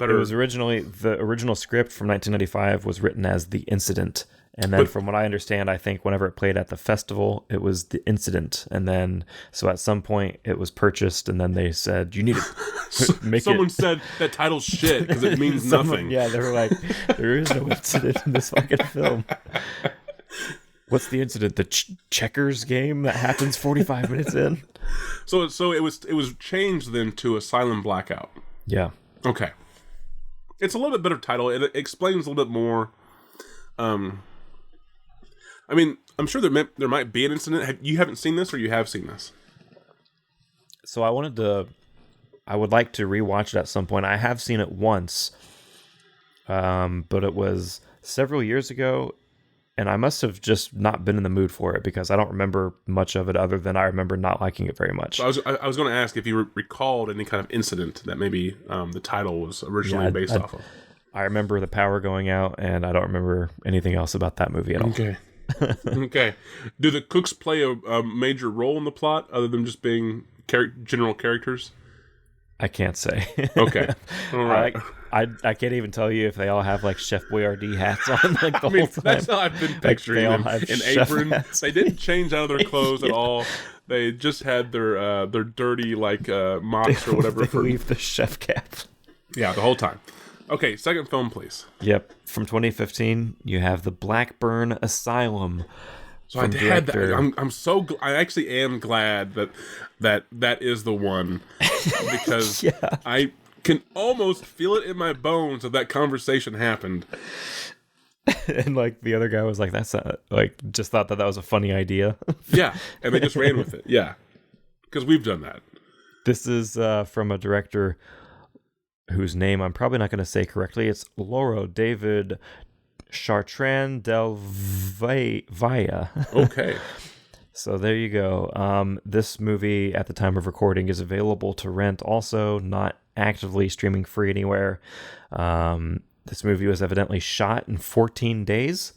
It was originally, the original script from 1995 was written as The Incident. And then from what I understand, I think whenever it played at the festival, it was The Incident. And then, so at some point it was purchased, and then they said, you need to make Someone said that title's shit because it means nothing. Yeah, they were like, there is no incident in this fucking film. What's the incident? The checkers game that happens 45 minutes in? So it was changed then to Asylum Blackout. Yeah. Okay. It's a little bit better title. It explains a little bit more. I mean, I'm sure there might be an incident. You haven't seen this, or you have seen this? So I would like to rewatch it at some point. I have seen it once, but it was several years ago, and I must have just not been in the mood for it, because I don't remember much of it other than I remember not liking it very much. So I was going to ask if you recalled any kind of incident that maybe the title was originally based off of. I remember the power going out, and I don't remember anything else about that movie at all. Okay. Okay. Do the cooks play a major role in the plot other than just being general characters? I can't say. Okay. All right. I can't even tell you if they all have like Chef Boyardee hats on like the whole time. That's how I've been picturing them. In apron. They didn't change out of their clothes at all. They just had their dirty like mops or whatever. They leave the chef cap. Yeah, the whole time. Okay, second film, please. Yep, from 2015, you have the Blackburn Asylum. So I had that. I'm so. I actually am glad that is the one, because yeah. I can almost feel it in my bones that conversation happened. And like the other guy was like, "That's not, like," just thought that was a funny idea. Yeah, and they just ran with it. Yeah, because we've done that. This is from a director whose name I'm probably not going to say correctly. It's Lauro David Chartrand del Valle. Okay. So there you go. This movie, at the time of recording, is available to rent also, not actively streaming free anywhere. This movie was evidently shot in 14 days.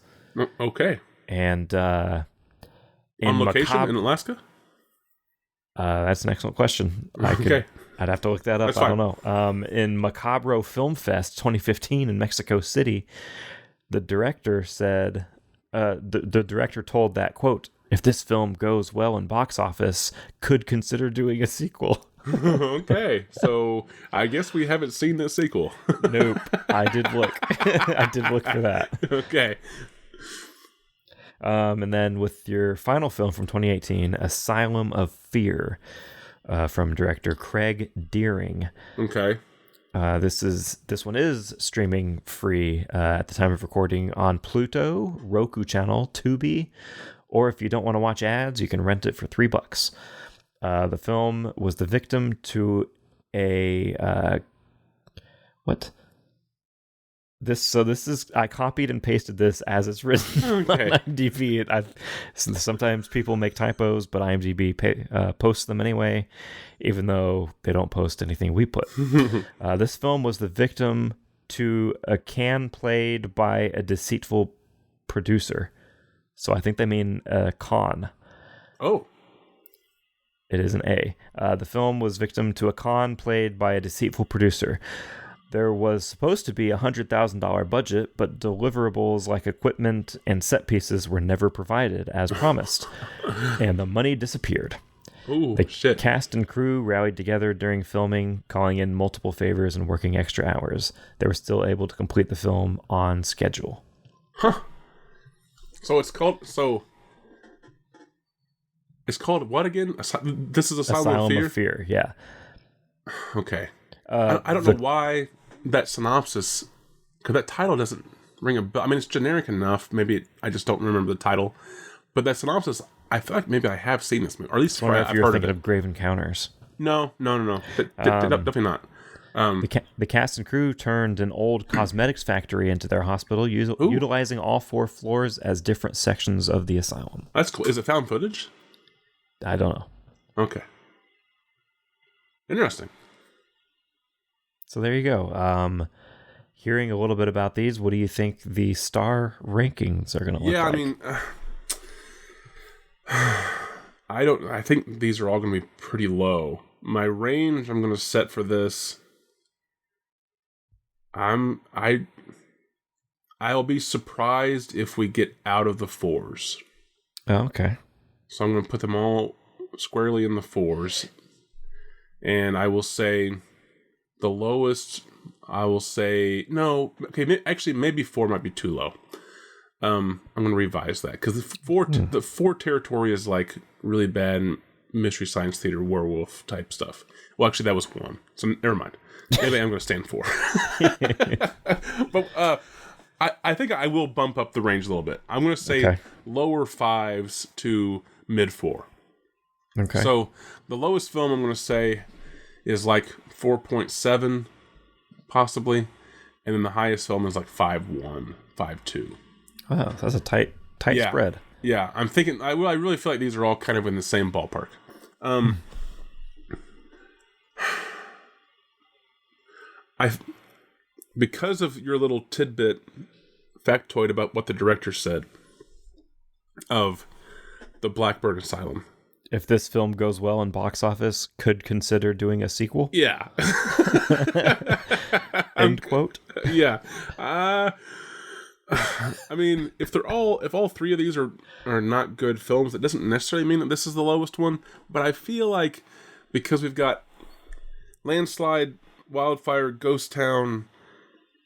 Okay. And on location in Alaska? That's an excellent question. Okay. I'd have to look that up. That's I fine. don't know. In Macabro Film Fest 2015 in Mexico City, the director said, the director told that, quote, "If this film goes well in box office, could consider doing a sequel." Okay, so I guess we haven't seen the sequel. Nope. I did look. I did look for that. Okay. And then with your final film from 2018, Asylum of Fear, from director Craig Deering. Okay. This one is streaming free at the time of recording on Pluto, Roku channel, Tubi, or if you don't want to watch ads, you can rent it for $3. The film was the victim to a this is I copied and pasted this as it's written Okay. on IMDb. Sometimes people make typos, but IMDb posts them anyway, even though they don't post anything we put. This film was the victim to a can played by a deceitful producer. So I think they mean a con. Oh. It is an A. The film was victim to a con played by a deceitful producer. There was supposed to be a $100,000 budget, but deliverables like equipment and set pieces were never provided as promised, and the money disappeared. Ooh, The shit. cast and crew rallied together during filming, calling in multiple favors and working extra hours. They were still able to complete the film on schedule. Huh. So it's called what again? This is Asylum of Fear? Yeah. Okay. I don't know why that synopsis, because that title doesn't ring a bell. I mean, it's generic enough. Maybe I just don't remember the title. But that synopsis, I feel like maybe I have seen this movie, or at least I wonder if I've you're heard thinking of it. of Grave Encounters. No. Definitely not. The cast and crew turned an old cosmetics factory into their hospital, utilizing all 4 floors as different sections of the asylum. That's cool. Is it found footage? I don't know. Okay. Interesting. So there you go. Hearing a little bit about these, what do you think the star rankings are going to look like? Yeah, I mean, I think these are all going to be pretty low. My range I'm going to set for this, I'll be surprised if we get out of the 4s. Oh, okay. So I'm going to put them all squarely in the 4s. And I will say the lowest, I will say, no, okay, actually maybe 4 might be too low. I'm going to revise that, because the 4 territory is like really bad Mystery Science Theater werewolf type stuff. Well, actually that was 1, so never mind. Maybe I'm going to stand 4. But I think I will bump up the range a little bit. I'm going to say lower 5s to mid 4. Okay. So the lowest film I'm going to say is like 4.7, possibly, and then the highest film is like 5.1, 5.2. Wow, that's a tight spread. Yeah, I'm thinking. I really feel like these are all kind of in the same ballpark. Because of your little tidbit factoid about what the director said of the BLACKBURN Asylum. If this film goes well in box office, could consider doing a sequel? Yeah. End quote. Yeah. I mean, if all 3 of these are not good films, it doesn't necessarily mean that this is the lowest one. But I feel like because we've got Landslide, Wildfire, Ghost Town,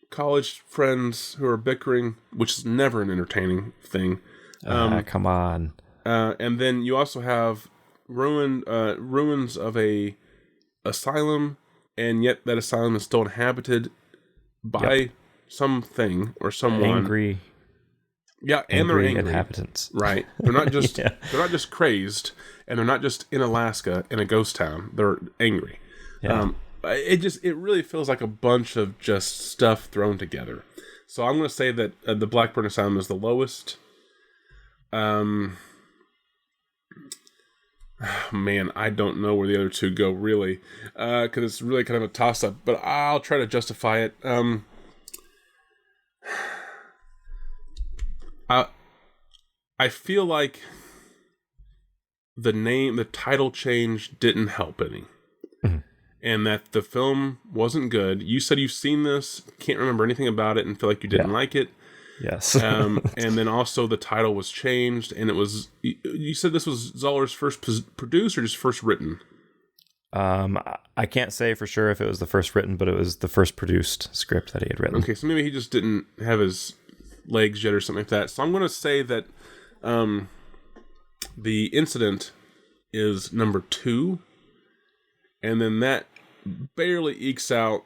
college friends who are bickering, which is never an entertaining thing. Come on. And then you also have ruins of a asylum, and yet that asylum is still inhabited by something or someone. Angry. Yeah, and they're angry inhabitants. Right. They're not just they're not just crazed, and they're not just in Alaska in a ghost town. They're angry. Yeah. It really feels like a bunch of just stuff thrown together. So I'm going to say that the Blackburn Asylum is the lowest. Man, I don't know where the other two go, really. Because it's really kind of a toss-up. But I'll try to justify it. I feel like the title change didn't help any. Mm-hmm. And that the film wasn't good. You said you've seen this, can't remember anything about it, and feel like you didn't like it. Yes. And then also the title was changed, and it was... You said this was Zoller's first produced or just first written? I can't say for sure if it was the first written, but it was the first produced script that he had written. Okay, so maybe he just didn't have his legs yet or something like that. So I'm going to say that the incident is number 2, and then that barely ekes out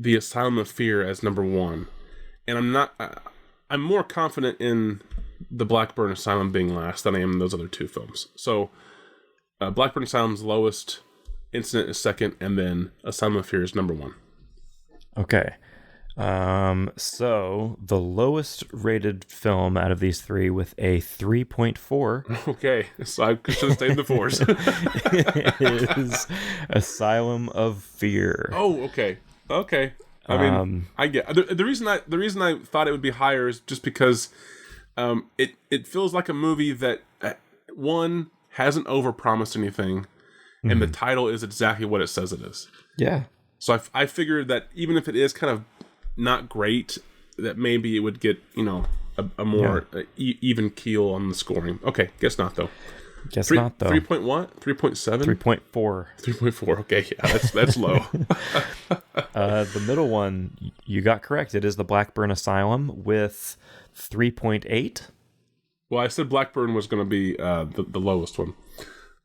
the Asylum of Fear as number 1. And I'm more confident in the Blackburn Asylum being last than I am in those other 2 films. So Blackburn Asylum's lowest, Incident is second, and then Asylum of Fear is number 1. Okay. So the lowest rated film out of these 3 with a 3.4. Okay, so I should have stayed in the 4s. is Asylum of Fear. Oh, okay. Okay. I mean, I get the reason I thought it would be higher is just because it feels like a movie that one hasn't overpromised anything, and the title is exactly what it says it is. Yeah. So I figured that even if it is kind of not great, that maybe it would get a more even keel on the scoring. Okay, guess not though. Guess not though. 3 point what? 3.7? 3.4. 3.4. Okay, yeah, that's low. The middle one you got correct. It is the Blackburn Asylum with 3.8. Well, I said Blackburn was going to be the lowest one.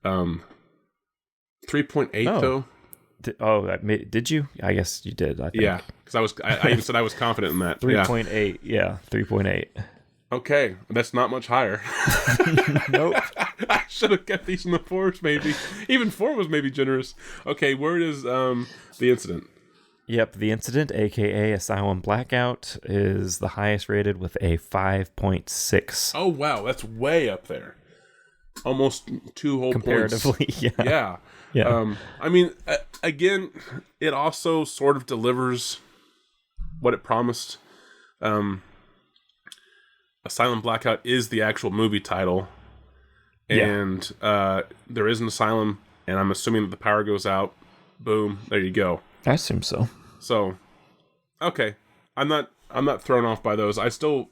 3.8 though. Did you? I guess you did. I think. Yeah, because I even said I was confident in that. 3.8. Yeah, 3.8. Okay, that's not much higher. Nope. I should have kept these in the 4s, maybe. Even 4 was maybe generous. Okay, where is the incident? Yep, the incident, aka Asylum Blackout, is the highest rated with a 5.6. Oh wow, that's way up there. Almost 2 whole comparatively, points. Yeah. I mean, again, it also sort of delivers what it promised. Asylum Blackout is the actual movie title, and there is an asylum, and I'm assuming that the power goes out. Boom, there you go. I assume so. So, okay, I'm not thrown off by those. I still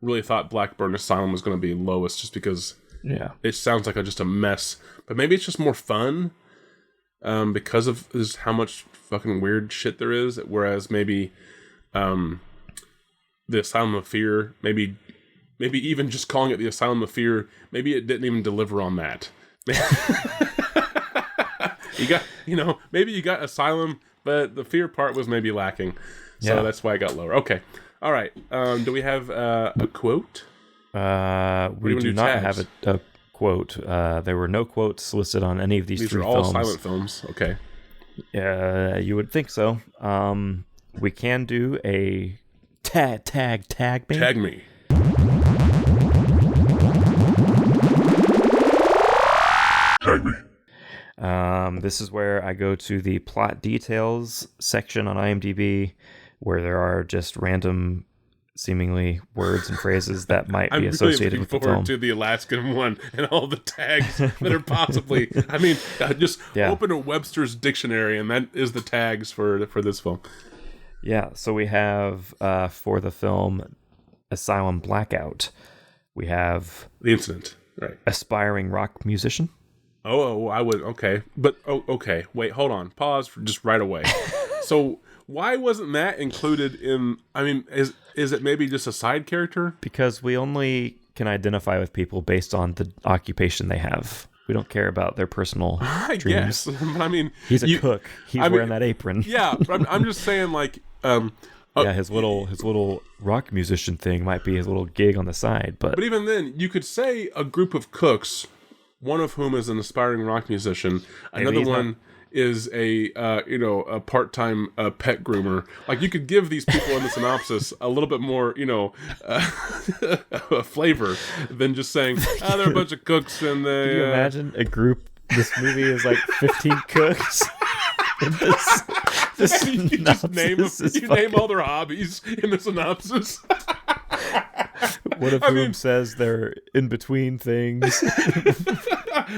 really thought Blackburn Asylum was going to be lowest, just because it sounds like just a mess. But maybe it's just more fun because of just how much fucking weird shit there is. Whereas maybe the Asylum of Fear, maybe even just calling it the Asylum of Fear, maybe it didn't even deliver on that. Maybe you got Asylum, but the fear part was maybe lacking. So that's why I got lower. Okay. All right. Do we have a quote? We do not have a quote. There were no quotes listed on any of these 3 films. These are all silent films. Okay. You would think so. We can do a tag me. Tag me. Tag me. This is where I go to the plot details section on IMDb, where there are just random, seemingly words and phrases that might be associated with the film. I'm really looking forward to the Alaskan one and all the tags that are possibly. I mean, just open a Webster's dictionary, and that is the tags for this film. Yeah, so we have for the film Asylum Blackout, we have the incident, right? Aspiring rock musician. Oh, I would. Okay. But, okay. Wait, hold on. Pause for just right away. So, why wasn't that included in, I mean, is it maybe just a side character? Because we only can identify with people based on the occupation they have. We don't care about their personal dreams. Yes. But I mean, he's a cook. He's wearing that apron. Yeah. But I'm just saying, like, his little rock musician thing might be his little gig on the side. But even then, you could say a group of cooks, one of whom is an aspiring rock musician, another one is a a part-time pet groomer. Like, you could give these people in the synopsis a little bit more flavor than just saying, they're a bunch of cooks and they. Can you imagine a group? This movie is like 15 cooks. And this you just name all their hobbies in the synopsis. One of whom says they're in between things.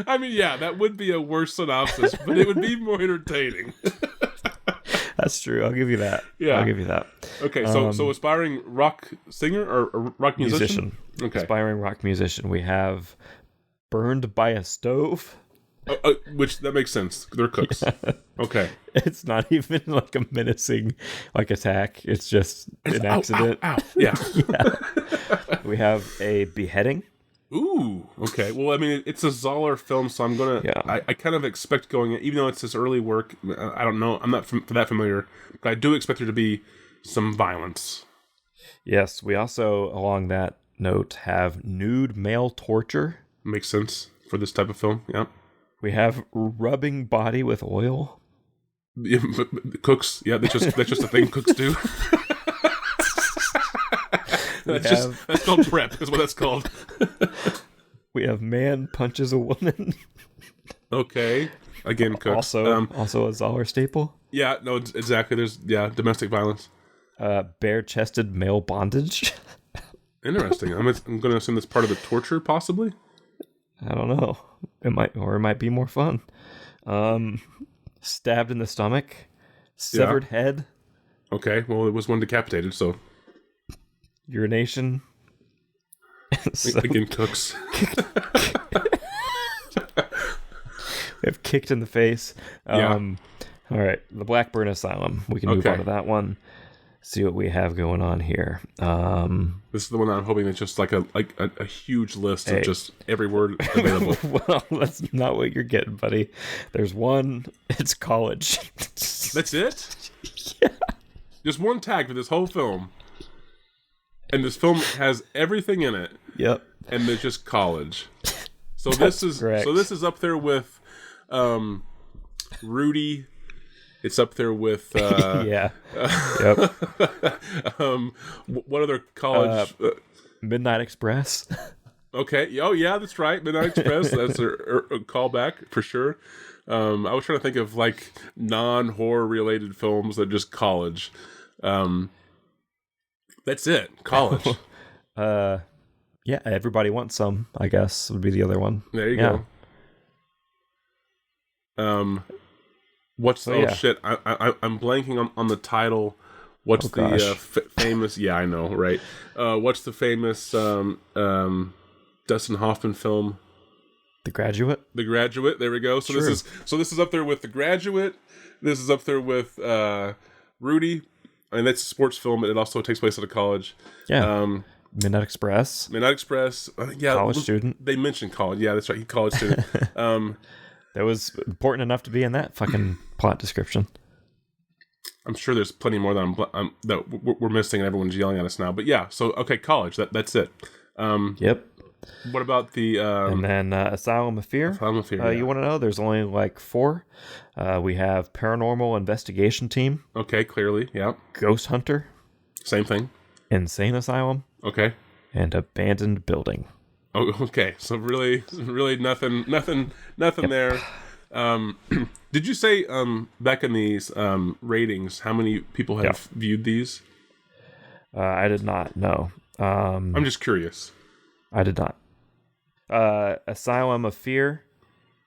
I mean, yeah, that would be a worse synopsis, but it would be more entertaining. That's true. I'll give you that. Yeah, I'll give you that. Okay, so aspiring rock singer or rock musician? Okay, aspiring rock musician. We have Burned by a Stove. Which that makes sense. They're cooks. Yeah. Okay. It's not even like a menacing attack. It's just an accident. Ow. Yeah. Yeah. We have a beheading. Ooh. Okay. Well, I mean, it's a Zoller film, so I'm gonna. Yeah. I kind of expect going in, even though it's his early work. I don't know. I'm not that familiar, but I do expect there to be some violence. Yes. We also, along that note, have nude male torture. Makes sense for this type of film. Yeah. We have rubbing body with oil. Yeah, cooks, yeah, that's just a thing cooks do. That's called prep. That's what that's called. We have man punches a woman. Okay, again, cooks. Also a Zoller staple. Yeah, no, exactly. There's domestic violence. Bare-chested male bondage. Interesting. I'm going to assume that's part of the torture, possibly. I don't know. It might be more fun. Stabbed in the stomach, severed head. Okay, well, it was one decapitated, so urination. Again, cooks. We have kicked in the face. All right, the Blackburn Asylum. We can move on to that one. See what we have going on here. This is the one I'm hoping that's just like a huge list of just every word available. Well, that's not what you're getting, buddy. There's one. It's college. That's it? Yeah. Just one tag for this whole film. And this film has everything in it. Yep. And there's just college. So this is up there with Rudy. It's up there with yeah. Yep. What other college? Midnight Express. Okay. Oh yeah, that's right. Midnight Express. That's a callback for sure. I was trying to think of like non-horror related films that just college. That's it. College. Yeah. Everybody Wants Some, I guess, would be the other one. There you go. What's shit? I'm blanking on the title. What's the famous? Yeah, I know, right? What's the famous Dustin Hoffman film? The Graduate. The Graduate. There we go. So this is up there with The Graduate. This is up there with Rudy. I mean, that's a sports film. It also takes place at a college. Yeah. Midnight Express. Midnight Express. Yeah. College student. They mentioned college. Yeah, that's right. He's a college student. That was important enough to be in that fucking plot description. I'm sure there's plenty more that we're missing and everyone's yelling at us now. But yeah, so, okay, college. That's it. Yep. What about the... and then Asylum of Fear. Asylum of Fear, You want to know? There's only like 4. We have Paranormal Investigation Team. Okay, clearly, yeah. Ghost Hunter. Same thing. Insane Asylum. Okay. And Abandoned Building. Oh, okay. So really nothing there. Did you say back in these ratings how many people have viewed these? I did not. No. I'm just curious. I did not. Asylum of Fear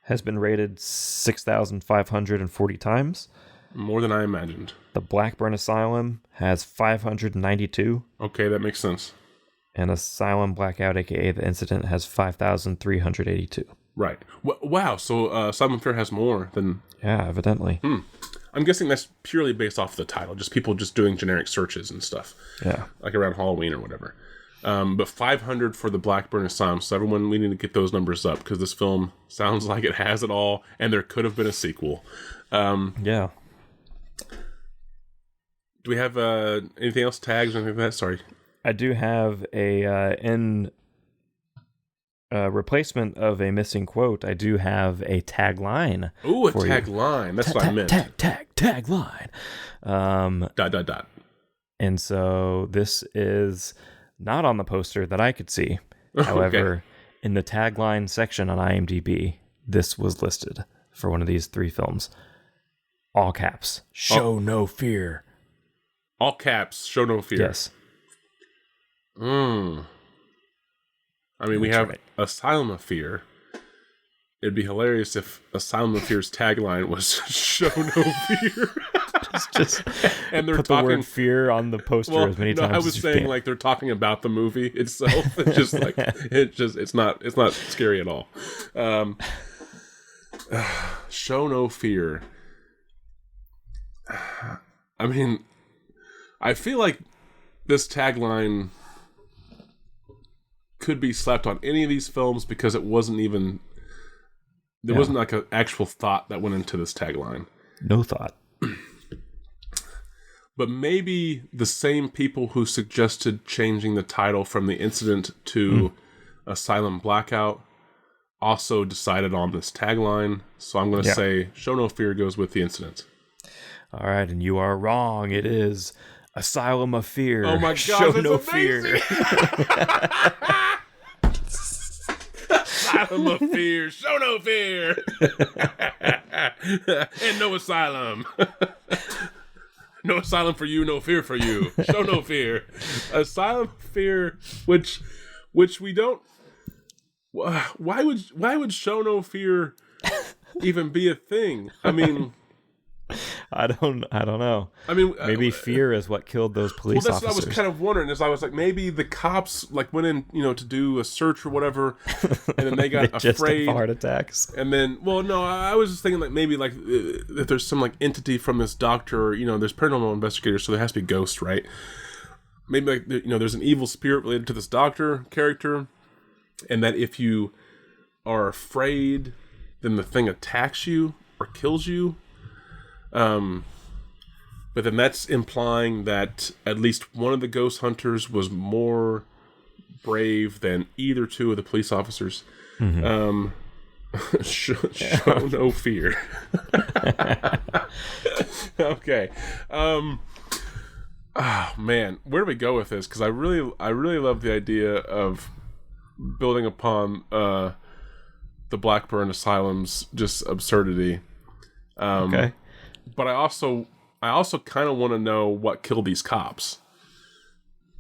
has been rated 6,540 times. More than I imagined. The Blackburn Asylum has 592. Okay, that makes sense. And Asylum Blackout, aka The Incident, has 5,382. Right. Wow. So Asylum Fear has more than... Yeah, evidently. I'm guessing that's purely based off the title. Just people just doing generic searches and stuff. Yeah. Like around Halloween or whatever. But 500 for the Blackburn Asylum. So everyone, we need to get those numbers up because this film sounds like it has it all, and there could have been a sequel. Yeah. Do we have anything else? Tags or anything like that? Sorry. I do have a replacement of a missing quote, I do have a tagline. Ooh, a for you. tagline. That's what I meant. Tagline. Dot. And so this is not on the poster that I could see. However, in the tagline section on IMDb, this was listed for one of these 3 films. All caps. Show no fear. All caps. Show no fear. Yes. I mean, we have Asylum of Fear. It'd be hilarious if Asylum of Fear's tagline was "Show no fear." just and they're put talking the word fear on the poster as many times. I was as you saying can. like they're talking about the movie itself. It's just like it's not scary at all. Show no fear. I mean, I feel like this tagline could be slapped on any of these films because it wasn't even wasn't like an actual thought that went into this tagline. No thought. But maybe the same people who suggested changing the title from The Incident to Asylum Blackout also decided on this tagline. So I'm going to say Show No Fear goes with The Incident. All right, and you are wrong. It is Asylum of Fear. Oh my God, Show that's no amazing. fear. Asylum of Fear, show no fear. And no asylum. No asylum for you, no fear for you. Show no fear. Asylum fear, which we don't. Why would show no fear even be a thing? I mean, I don't know. I mean, maybe fear is what killed those police well, that's officers. what I was kind of wondering. Is I was like, maybe the cops like went in, to do a search or whatever, and then they got just afraid. have heart attacks. And then, well, no, I was just thinking like maybe like if there's some like entity from this doctor, there's paranormal investigators, so there has to be ghosts, right? Maybe like there's an evil spirit related to this doctor character, and that if you are afraid, then the thing attacks you or kills you. But then that's implying that at least one of the ghost hunters was more brave than either two of the police officers. Mm-hmm. Show no fear. Okay. Oh man, where do we go with this? Because I really love the idea of building upon the Blackburn Asylum's just absurdity. Okay. But I also kind of want to know what killed these cops.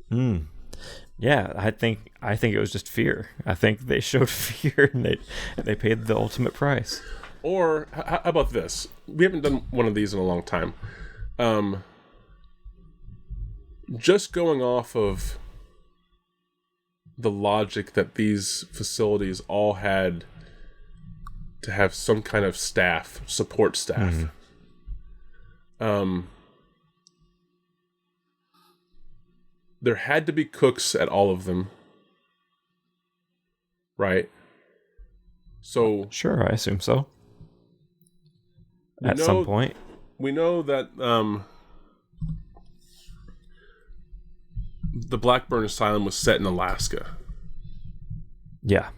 Yeah, I think it was just fear. I think they showed fear and they paid the ultimate price. Or how about this? We haven't done one of these in a long time. Just going off of the logic that these facilities all had to have some kind of support staff. Mm-hmm. There had to be cooks at all of them, right? So sure, I assume so. At some point, we know that the Blackburn Asylum was set in Alaska. Yeah.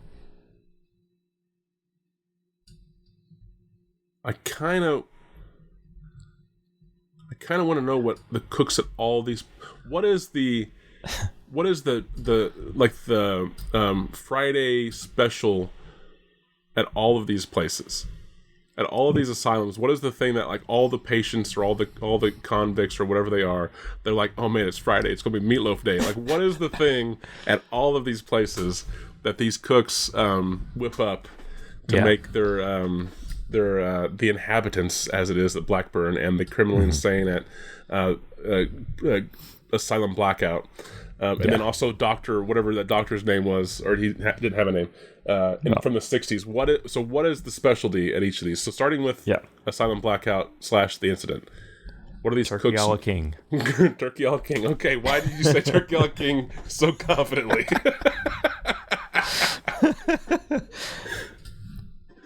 I kind of want to know what the cooks at all these. What is the Friday special at all of these places, at all of these asylums? What is the thing that like all the patients or all the convicts or whatever they are, they're like, oh man, it's Friday, it's gonna be Meatloaf Day. Like, what is the thing at all of these places that these cooks whip up to make their the inhabitants, as it is at Blackburn, and the criminally insane at Asylum Blackout, and then also Doctor, whatever that doctor's name was, or he didn't have a name, from the 60s. What is the specialty at each of these? So starting with Asylum Blackout / The Incident. What are these Turkey cooks? a la King. Turkey a la King. Okay, why did you say Turkey a la King so confidently?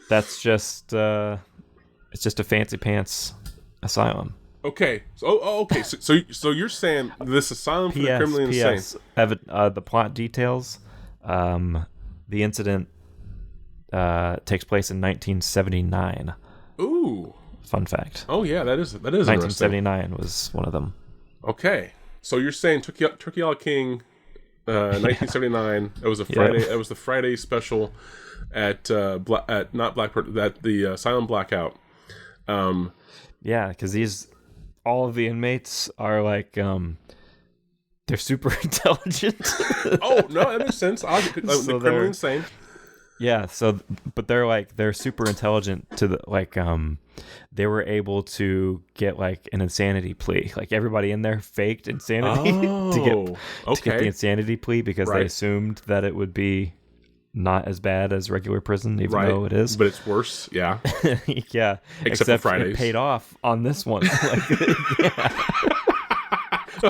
That's just it's just a fancy pants asylum. Okay. Okay. So you're saying this asylum for the criminally insane? The plot details. The Incident takes place in 1979. Ooh. Fun fact. Oh yeah, that is interesting. 1979 was one of them. Okay, so you're saying Turkey All King, 1979. It was a Friday. It was the Friday special at not Blackbird, at the Asylum Blackout. Yeah, because all of the inmates are like they're super intelligent. Oh no, that makes sense. They're criminally insane. Yeah, but they're super intelligent to the they were able to get like an insanity plea. Like everybody in there faked insanity to get the insanity plea because they assumed that it would be not as bad as regular prison, even though it is. But it's worse, yeah. Yeah. Except for Fridays. It paid off on this one.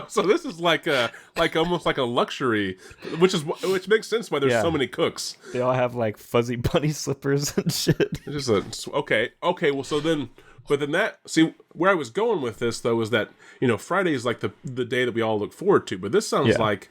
So this is like almost like a luxury, which makes sense why there's so many cooks. They all have like fuzzy bunny slippers and shit. It's just okay. Well, so then, but then where I was going with this though is that Friday is like the day that we all look forward to, but this sounds like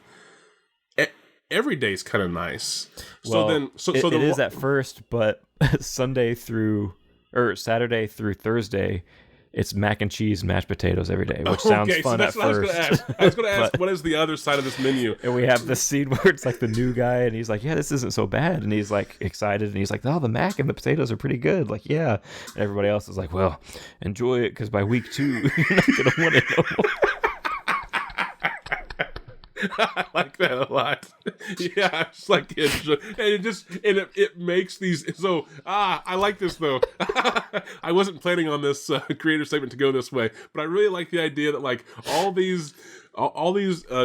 every day's kind of nice. Well, it is at first, but Saturday through Thursday, it's mac and cheese and mashed potatoes every day, which sounds fun at first. I was going to ask, what is the other side of this menu? And we have the scene where it's like the new guy, and he's like, yeah, this isn't so bad. And he's like excited, and he's like, oh, the mac and the potatoes are pretty good. Like, yeah. And everybody else is like, well, enjoy it, because by week 2, you're not going to want it no more. I like that a lot. Yeah, it's like it makes these. So I like this though. I wasn't planning on this creator segment to go this way, but I really like the idea that like all these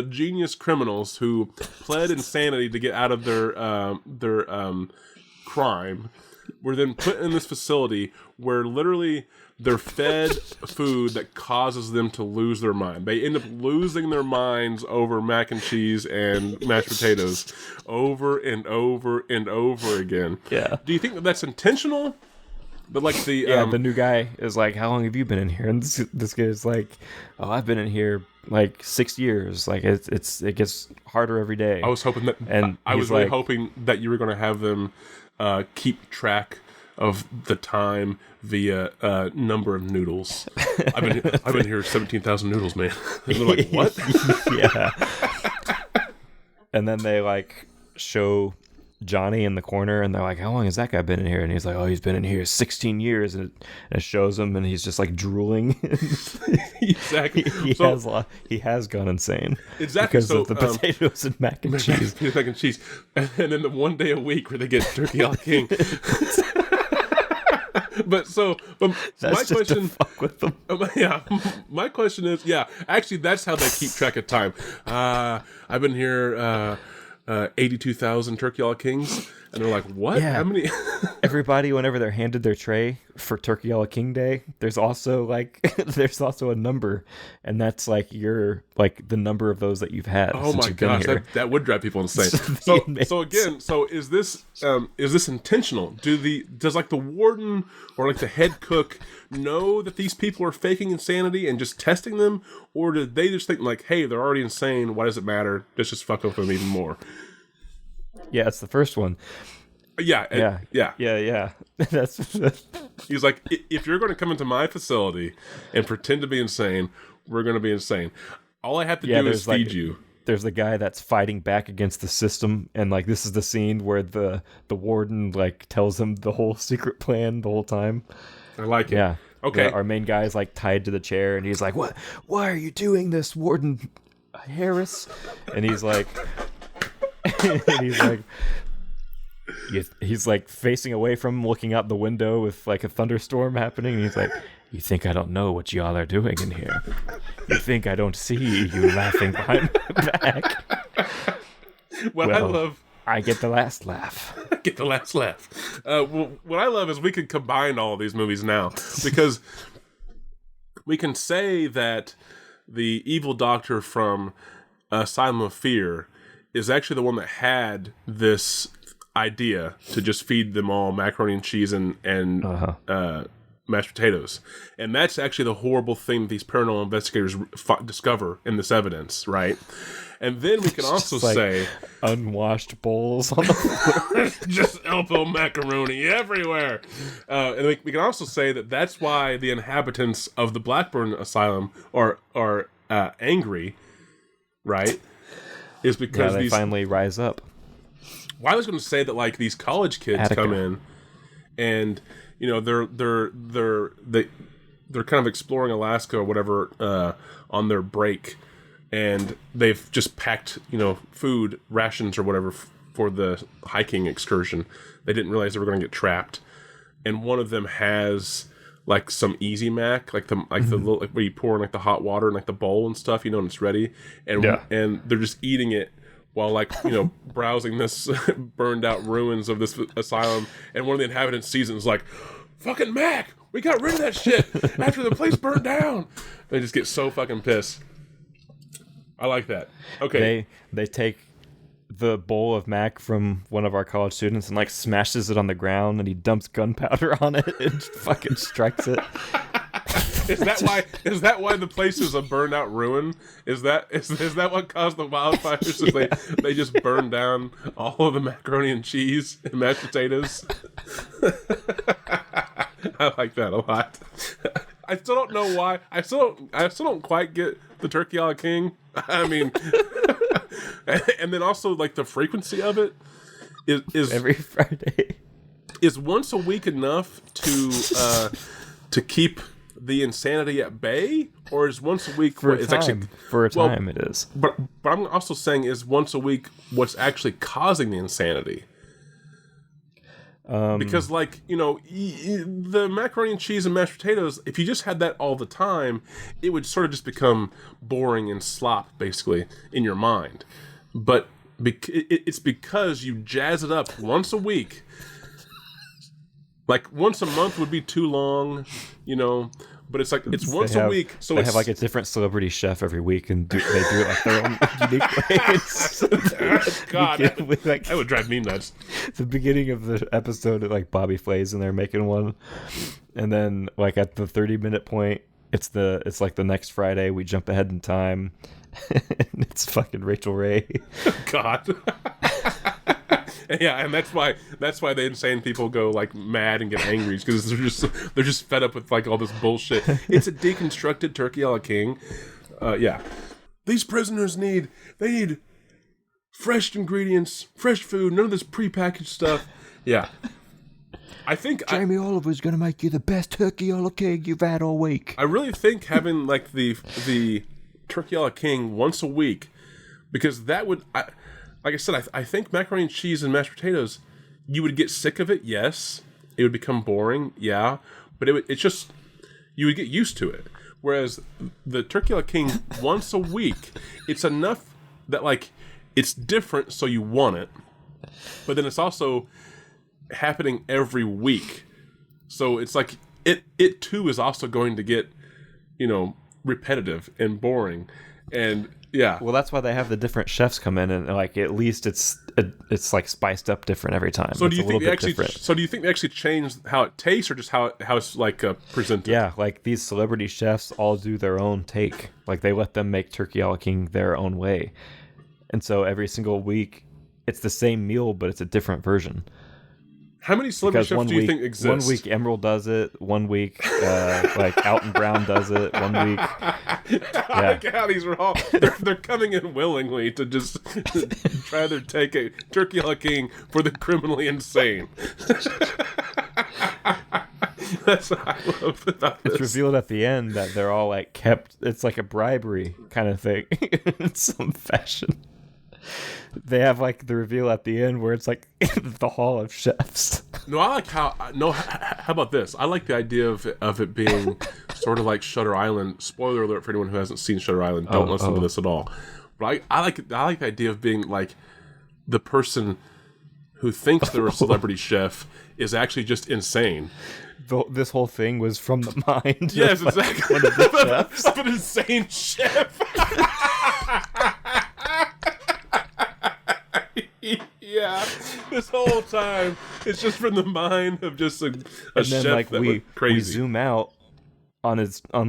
genius criminals who pled insanity to get out of their crime were then put in this facility where literally they're fed food that causes them to lose their mind. They end up losing their minds over mac and cheese and mashed potatoes over and over and over again. Yeah. Do you think that that's intentional? But like the the new guy is like, how long have you been in here? And this guy's like, oh, I've been in here like 6 years. Like it gets harder every day. I was hoping that, and I was really hoping that you were going to have them keep track of the time via number of noodles. I've been here 17,000 noodles, man. And they're like, what? Yeah. And then they like show Johnny in the corner, and they're like, how long has that guy been in here? And he's like, oh, he's been in here 16 years. And it shows him, and he's just like drooling. Exactly. He has gone insane. Exactly. Because of the potatoes and mac and cheese. Mac and cheese. And then the one day a week where they get Turkey All King. But that's my just question, to fuck with them. My question is, actually, that's how they keep track of time. I've been here 82,000 Turkey All Kings, and they're like, what? Yeah. How many? Everybody, whenever they're handed their tray for Turkey All King Day, there's also a number, and that's like the number of those that you've had. Oh my gosh, that would drive people insane. So is this intentional? Does like the warden or like the head cook know that these people are faking insanity and just testing them, or did they just think like, hey, they're already insane, why does it matter? Let's just fuck with them even more. Yeah, it's the first one. Yeah. That's He's like, if you're going to come into my facility and pretend to be insane, we're going to be insane. All I have to do is feed you. There's the guy that's fighting back against the system, and like this is the scene where the warden like tells him the whole secret plan the whole time. I like it. Yeah. Okay. Our main guy is like tied to the chair, and he's like, "What? Why are you doing this, Warden Harris?" And he's like. He's like facing away from him, looking out the window with like a thunderstorm happening, and he's like, you think I don't know what y'all are doing in here? You think I don't see you laughing behind my back? I get the last laugh. What I love is we can combine all of these movies now, because we can say that the evil doctor from Asylum of Fear is actually the one that had this idea to just feed them all macaroni and cheese and mashed potatoes. And that's actually the horrible thing that these paranormal investigators discover in this evidence, right? And then we can also say unwashed bowls on the floor. Just elbow macaroni everywhere. And we can also say that that's why the inhabitants of the Blackburn Asylum are angry, right? Is because they finally rise up. Well, I was going to say that like these college kids come in, and you know they're kind of exploring Alaska or whatever on their break. And they've just packed, food rations or whatever for the hiking excursion. They didn't realize they were going to get trapped. And one of them has like some Easy Mac, like the little, like where you pour in like the hot water and like the bowl and stuff, and it's ready. And and they're just eating it while browsing this burned out ruins of this asylum. And one of the inhabitants sees it and is like, "Fucking Mac, we got rid of that shit after the place burned down." They just get so fucking pissed. I like that. Okay. They take the bowl of mac from one of our college students and smashes it on the ground, and he dumps gunpowder on it and fucking strikes it. Is that why the place is a burned out ruin? Is that what caused the wildfires? Is they just burned down all of the macaroni and cheese and mashed potatoes? I like that a lot. I still don't know why. I still don't quite get the turkey a la king. I mean, and then also the frequency of it is every Friday. Is once a week enough to keep the insanity at bay, or is once a week for a time? For a time, it is. But I'm also saying, is once a week what's actually causing the insanity? Because the macaroni and cheese and mashed potatoes, if you just had that all the time, it would sort of just become boring and slop, basically, in your mind. But it's because you jazz it up once a week. Like once a month would be too long, but it's once a week. So they have a different celebrity chef every week, and they do it their own unique ways. God, that would drive me nuts. The beginning of the episode, Bobby Flay's in there making one, and then at the 30-minute point, it's the next Friday. We jump ahead in time, and it's fucking Rachel Ray. God. Yeah, and that's why the insane people go mad and get angry, because they're just fed up with all this bullshit. It's a deconstructed turkey a la king. Yeah, these prisoners need fresh ingredients, fresh food, none of this prepackaged stuff. Yeah, I think Jamie Oliver's gonna make you the best turkey a la king you've had all week. I really think having the turkey a la king once a week, because that would. Like I said, I think macaroni and cheese and mashed potatoes, you would get sick of it, yes. It would become boring, yeah. But you would get used to it. Whereas the turkey a la king, once a week, it's enough that, it's different, so you want it. But then it's also happening every week. So it's it too is also going to get, repetitive and boring. And... yeah. Well, that's why they have the different chefs come in, and at least it's spiced up different every time. So do you think they actually changed how it tastes, or just how it's presented? Yeah, these celebrity chefs all do their own take. They let them make turkey a la king their own way, and so every single week it's the same meal, but it's a different version. How many celebrity chefs do you think exist? 1 week Emerald does it. 1 week, Alton Brown does it. 1 week. I like how these are all. They're coming in willingly to just try to take a turkey a la king for the criminally insane. That's what I love about this. It's revealed at the end that they're all kept. It's like a bribery kind of thing in some fashion. They have the reveal at the end where it's the Hall of Chefs. No, I like how. No, how about this? I like the idea of it being sort of like Shutter Island. Spoiler alert for anyone who hasn't seen Shutter Island. Don't listen to this at all. But I like the idea of being the person who thinks they're a celebrity chef is actually just insane. This whole thing was from the mind. Yes, of, exactly. One of the chefs. Of an insane chef. Yeah, this whole time It's just from the mind of just a And then chef like that we went crazy. zoom out on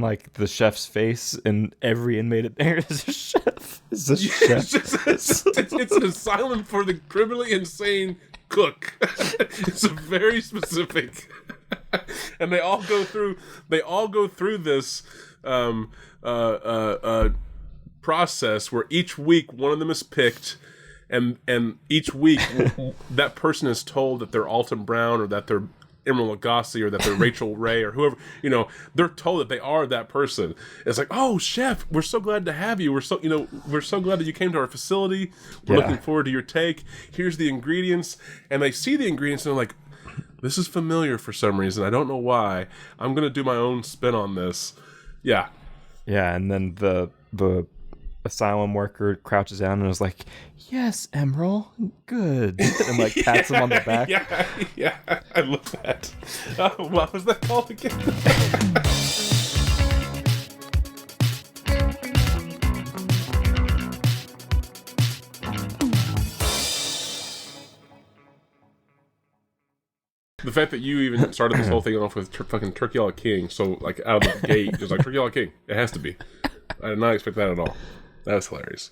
like the chef's face, and every inmate in there is a chef. Is a chef. It's an asylum for the criminally insane cook. It's a very specific, and they all go through this process where each week one of them is picked, and each week that person is told that they're Alton Brown, or that they're Emerald Lagasse, or that they're Rachel Ray, or whoever, they're told that they are that person. It's like, oh, chef, we're so glad to have you. We're so glad that you came to our facility. We're looking forward to your take. Here's the ingredients. And they see the ingredients and they're like, this is familiar for some reason. I don't know why. I'm going to do my own spin on this. Yeah. Yeah, and then the asylum worker crouches down and is like, yes, Emerald, good. And like pats him on the back. Yeah, I love that. What was that called again? The fact that you even started this whole thing off with fucking Turkey a la King, so like out of the gate, it was like Turkey a la King. It has to be. I did not expect that at all. That was hilarious.